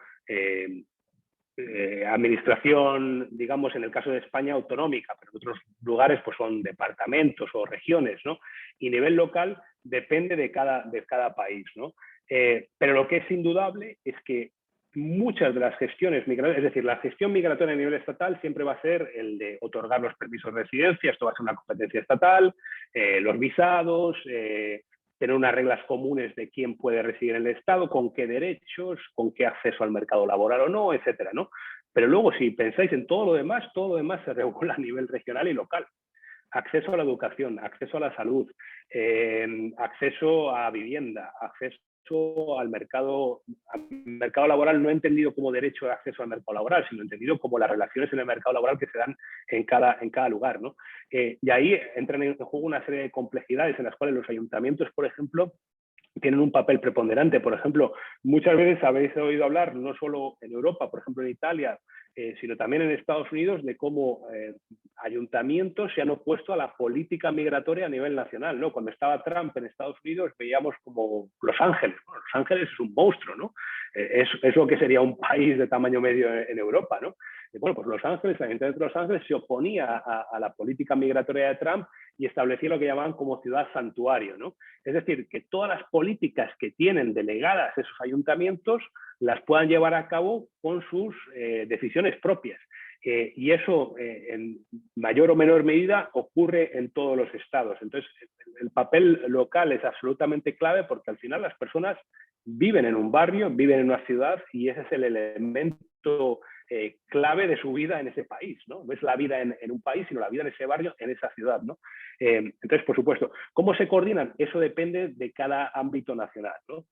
administración, digamos, en el caso de España, autonómica, pero en otros lugares pues son departamentos o regiones, ¿no? Y nivel local depende de cada país, ¿no? Pero lo que es indudable es que muchas de las gestiones migratorias, es decir, la gestión migratoria a nivel estatal siempre va a ser el de otorgar los permisos de residencia, esto va a ser una competencia estatal, los visados, tener unas reglas comunes de quién puede residir en el Estado, con qué derechos, con qué acceso al mercado laboral o no, etcétera, ¿no? Pero luego, si pensáis en todo lo demás se regula a nivel regional y local. Acceso a la educación, acceso a la salud, acceso a vivienda, acceso al mercado laboral, no entendido como derecho de acceso al mercado laboral, sino entendido como las relaciones en el mercado laboral que se dan en cada lugar, ¿no? Y ahí entran en juego una serie de complejidades en las cuales los ayuntamientos, por ejemplo, tienen un papel preponderante. Por ejemplo, muchas veces habéis oído hablar, no solo en Europa, por ejemplo en Italia, sino también en Estados Unidos, de cómo ayuntamientos se han opuesto a la política migratoria a nivel nacional, ¿no? Cuando estaba Trump en Estados Unidos veíamos como Los Ángeles. Bueno, Los Ángeles es un monstruo, ¿no? Es lo que sería un país de tamaño medio en Europa, ¿no? Y bueno, pues Los Ángeles, el Ayuntamiento de Los Ángeles se oponía a la política migratoria de Trump y establecía lo que llamaban como ciudad santuario, ¿no? Es decir, que todas las políticas que tienen delegadas esos ayuntamientos las puedan llevar a cabo con sus decisiones propias. Y eso, en mayor o menor medida, ocurre en todos los estados. Entonces, el papel local es absolutamente clave porque al final las personas viven en un barrio, viven en una ciudad y ese es el elemento clave de su vida en ese país, ¿no? No es la vida en un país, sino la vida en ese barrio, en esa ciudad, ¿no? Entonces, por supuesto, ¿cómo se coordinan? Eso depende de cada ámbito nacional, ¿no?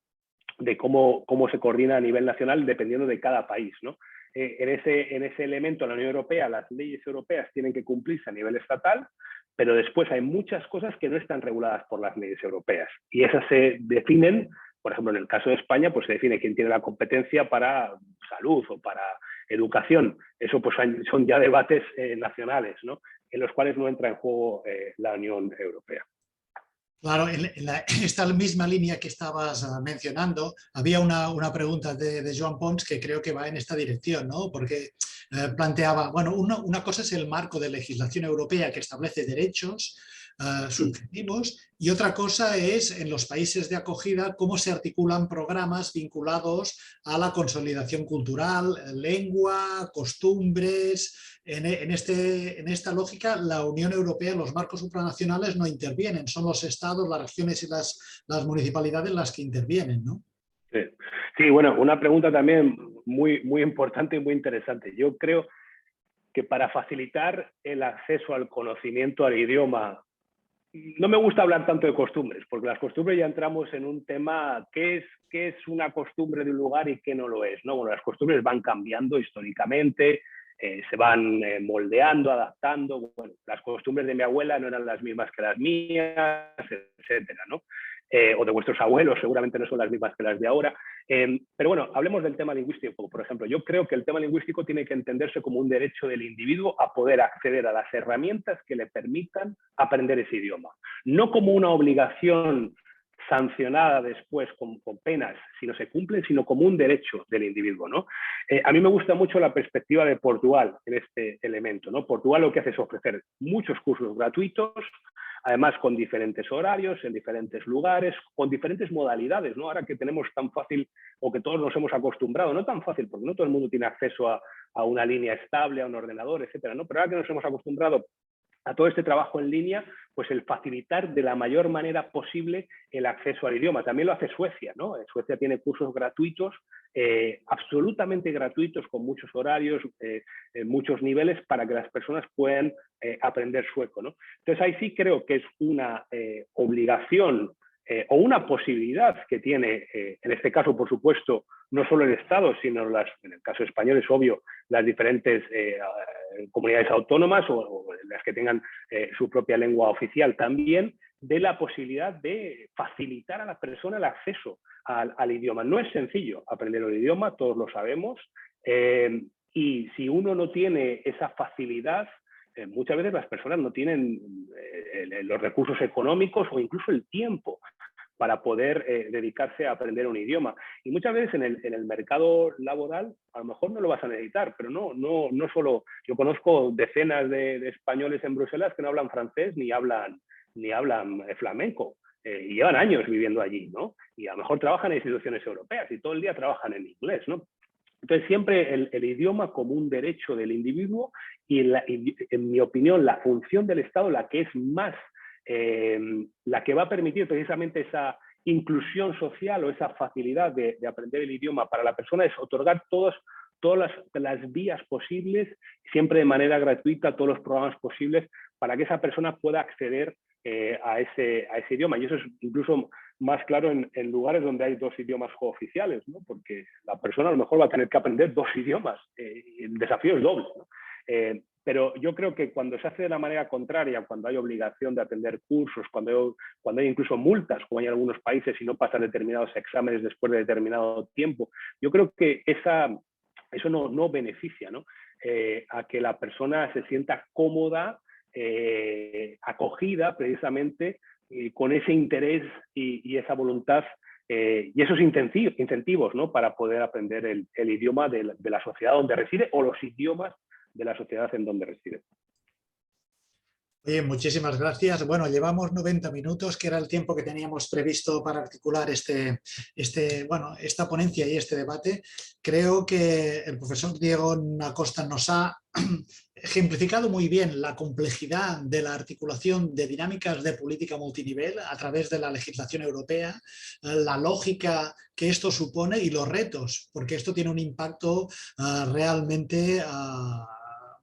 De cómo se coordina a nivel nacional dependiendo de cada país, ¿no? En ese elemento, la Unión Europea, las leyes europeas tienen que cumplirse a nivel estatal, pero después hay muchas cosas que no están reguladas por las leyes europeas y esas se definen, por ejemplo, en el caso de España, pues se define quién tiene la competencia para salud o para educación. Eso pues son ya debates nacionales, ¿no? En los cuales no entra en juego la Unión Europea. Claro, esta misma línea que estabas mencionando, había una pregunta de Joan Pons que creo que va en esta dirección, ¿no? Porque planteaba, bueno, una cosa es el marco de legislación europea que establece derechos subjetivos y otra cosa es en los países de acogida cómo se articulan programas vinculados a la consolidación cultural, lengua, costumbres. En esta lógica, la Unión Europea, los marcos supranacionales no intervienen, son los estados, las regiones y las municipalidades las que intervienen, ¿no? Sí. Sí, bueno, una pregunta también muy importante y muy interesante. Yo creo que para facilitar el acceso al conocimiento al idioma, no me gusta hablar tanto de costumbres, porque las costumbres ya entramos en un tema, ¿qué es una costumbre de un lugar y qué no lo es? ¿No? Bueno, las costumbres van cambiando históricamente, se van moldeando, adaptando. Bueno, las costumbres de mi abuela no eran las mismas que las mías, etcétera, ¿no? O de vuestros abuelos seguramente no son las mismas que las de ahora. Pero bueno, hablemos del tema lingüístico, por ejemplo. Yo creo que el tema lingüístico tiene que entenderse como un derecho del individuo a poder acceder a las herramientas que le permitan aprender ese idioma. No como una obligación sancionada después con penas, si no se cumplen, sino como un derecho del individuo, ¿no? A mí me gusta mucho la perspectiva de Portugal en este elemento, ¿no? Portugal lo que hace es ofrecer muchos cursos gratuitos además con diferentes horarios, en diferentes lugares, con diferentes modalidades, ¿no? Ahora que tenemos tan fácil, o que todos nos hemos acostumbrado, no tan fácil, porque no todo el mundo tiene acceso a una línea estable, a un ordenador, etcétera, ¿no? Pero ahora que nos hemos acostumbrado a todo este trabajo en línea, pues el facilitar de la mayor manera posible el acceso al idioma. También lo hace Suecia, ¿no? Suecia tiene cursos gratuitos, absolutamente gratuitos, con muchos horarios, muchos niveles, para que las personas puedan aprender sueco, ¿no? Entonces ahí sí creo que es una obligación o una posibilidad que tiene, en este caso, por supuesto, no solo el Estado, sino en el caso español es obvio, las diferentes comunidades autónomas o las que tengan su propia lengua oficial también, de la posibilidad de facilitar a la persona el acceso al idioma. No es sencillo aprender el idioma, todos lo sabemos, y si uno no tiene esa facilidad, muchas veces las personas no tienen los recursos económicos o incluso el tiempo para poder dedicarse a aprender un idioma. Y muchas veces en el mercado laboral a lo mejor no lo vas a necesitar, pero no solo. Yo conozco decenas de españoles en Bruselas que no hablan francés ni hablan flamenco. Y llevan años viviendo allí, ¿no? Y a lo mejor trabajan en instituciones europeas y todo el día trabajan en inglés, ¿no? Entonces, siempre el idioma como un derecho del individuo y, en mi opinión, la función del Estado, la que es más, la que va a permitir precisamente esa inclusión social o esa facilidad de aprender el idioma para la persona, es otorgar todas las vías posibles, siempre de manera gratuita, todos los programas posibles para que esa persona pueda acceder a ese idioma. Y eso es incluso más claro en lugares donde hay dos idiomas cooficiales, ¿no? Porque la persona a lo mejor va a tener que aprender dos idiomas. El desafío es doble, ¿no? Pero yo creo que cuando se hace de la manera contraria, cuando hay obligación de atender cursos, cuando hay incluso multas, como hay en algunos países, si no pasan determinados exámenes después de determinado tiempo, yo creo que eso no beneficia, ¿no? A que la persona se sienta cómoda, acogida precisamente con ese interés y esa voluntad y esos incentivos, ¿no? Para poder aprender el idioma de la sociedad donde reside o los idiomas de la sociedad en donde reside. Oye, muchísimas gracias. Bueno, llevamos 90 minutos, que era el tiempo que teníamos previsto para articular esta ponencia y este debate. Creo que el profesor Diego Acosta nos ha ejemplificado muy bien la complejidad de la articulación de dinámicas de política multinivel a través de la legislación europea, la lógica que esto supone y los retos, porque esto tiene un impacto realmente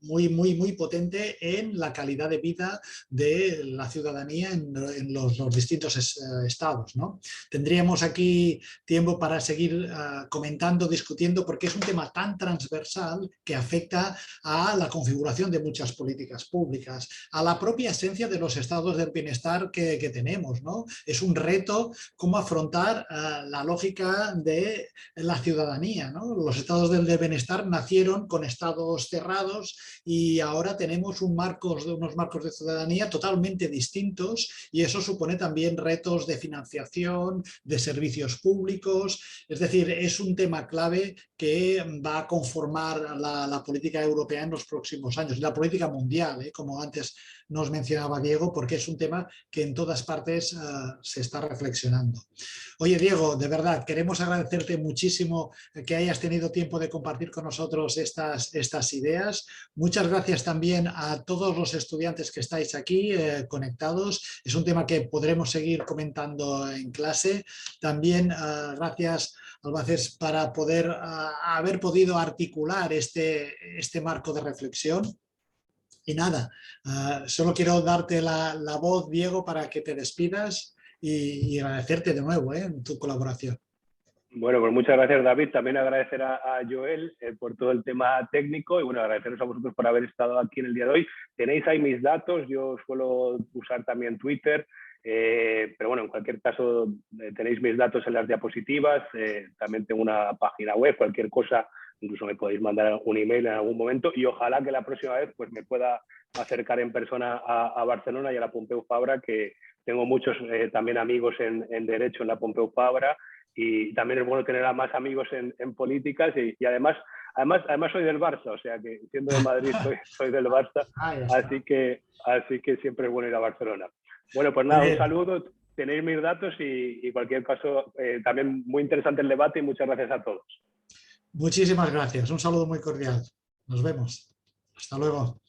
muy potente en la calidad de vida de la ciudadanía en los distintos estados, ¿no? Tendríamos aquí tiempo para seguir comentando, discutiendo, porque es un tema tan transversal que afecta a la configuración de muchas políticas públicas, a la propia esencia de los estados del bienestar que tenemos, ¿no? Es un reto cómo afrontar la lógica de la ciudadanía, ¿no? Los estados del bienestar nacieron con estados cerrados y ahora tenemos unos marcos de ciudadanía totalmente distintos, y eso supone también retos de financiación, de servicios públicos. Es decir, es un tema clave que va a conformar la política europea en los próximos años, la política mundial, como antes nos mencionaba Diego, porque es un tema que en todas partes se está reflexionando. Oye, Diego, de verdad, queremos agradecerte muchísimo que hayas tenido tiempo de compartir con nosotros estas ideas. Muchas gracias también a todos los estudiantes que estáis aquí conectados. Es un tema que podremos seguir comentando en clase. También gracias, Albaces, para haber podido articular este marco de reflexión. Y nada, solo quiero darte la voz, Diego, para que te despidas y agradecerte de nuevo en tu colaboración. Bueno, pues muchas gracias, David. También agradecer a Joel por todo el tema técnico y bueno, agradeceros a vosotros por haber estado aquí en el día de hoy. Tenéis ahí mis datos, yo suelo usar también Twitter, pero bueno, en cualquier caso tenéis mis datos en las diapositivas, también tengo una página web, cualquier cosa, incluso me podéis mandar un email en algún momento y ojalá que la próxima vez pues me pueda acercar en persona a Barcelona y a la Pompeu Fabra, que tengo muchos también amigos en Derecho en la Pompeu Fabra. Y también es bueno tener a más amigos en políticas y además soy del Barça, o sea que siendo de Madrid soy del Barça, así que siempre es bueno ir a Barcelona. Bueno, pues nada, un saludo, tenéis mis datos y cualquier caso, también muy interesante el debate y muchas gracias a todos. Muchísimas gracias, un saludo muy cordial. Nos vemos. Hasta luego.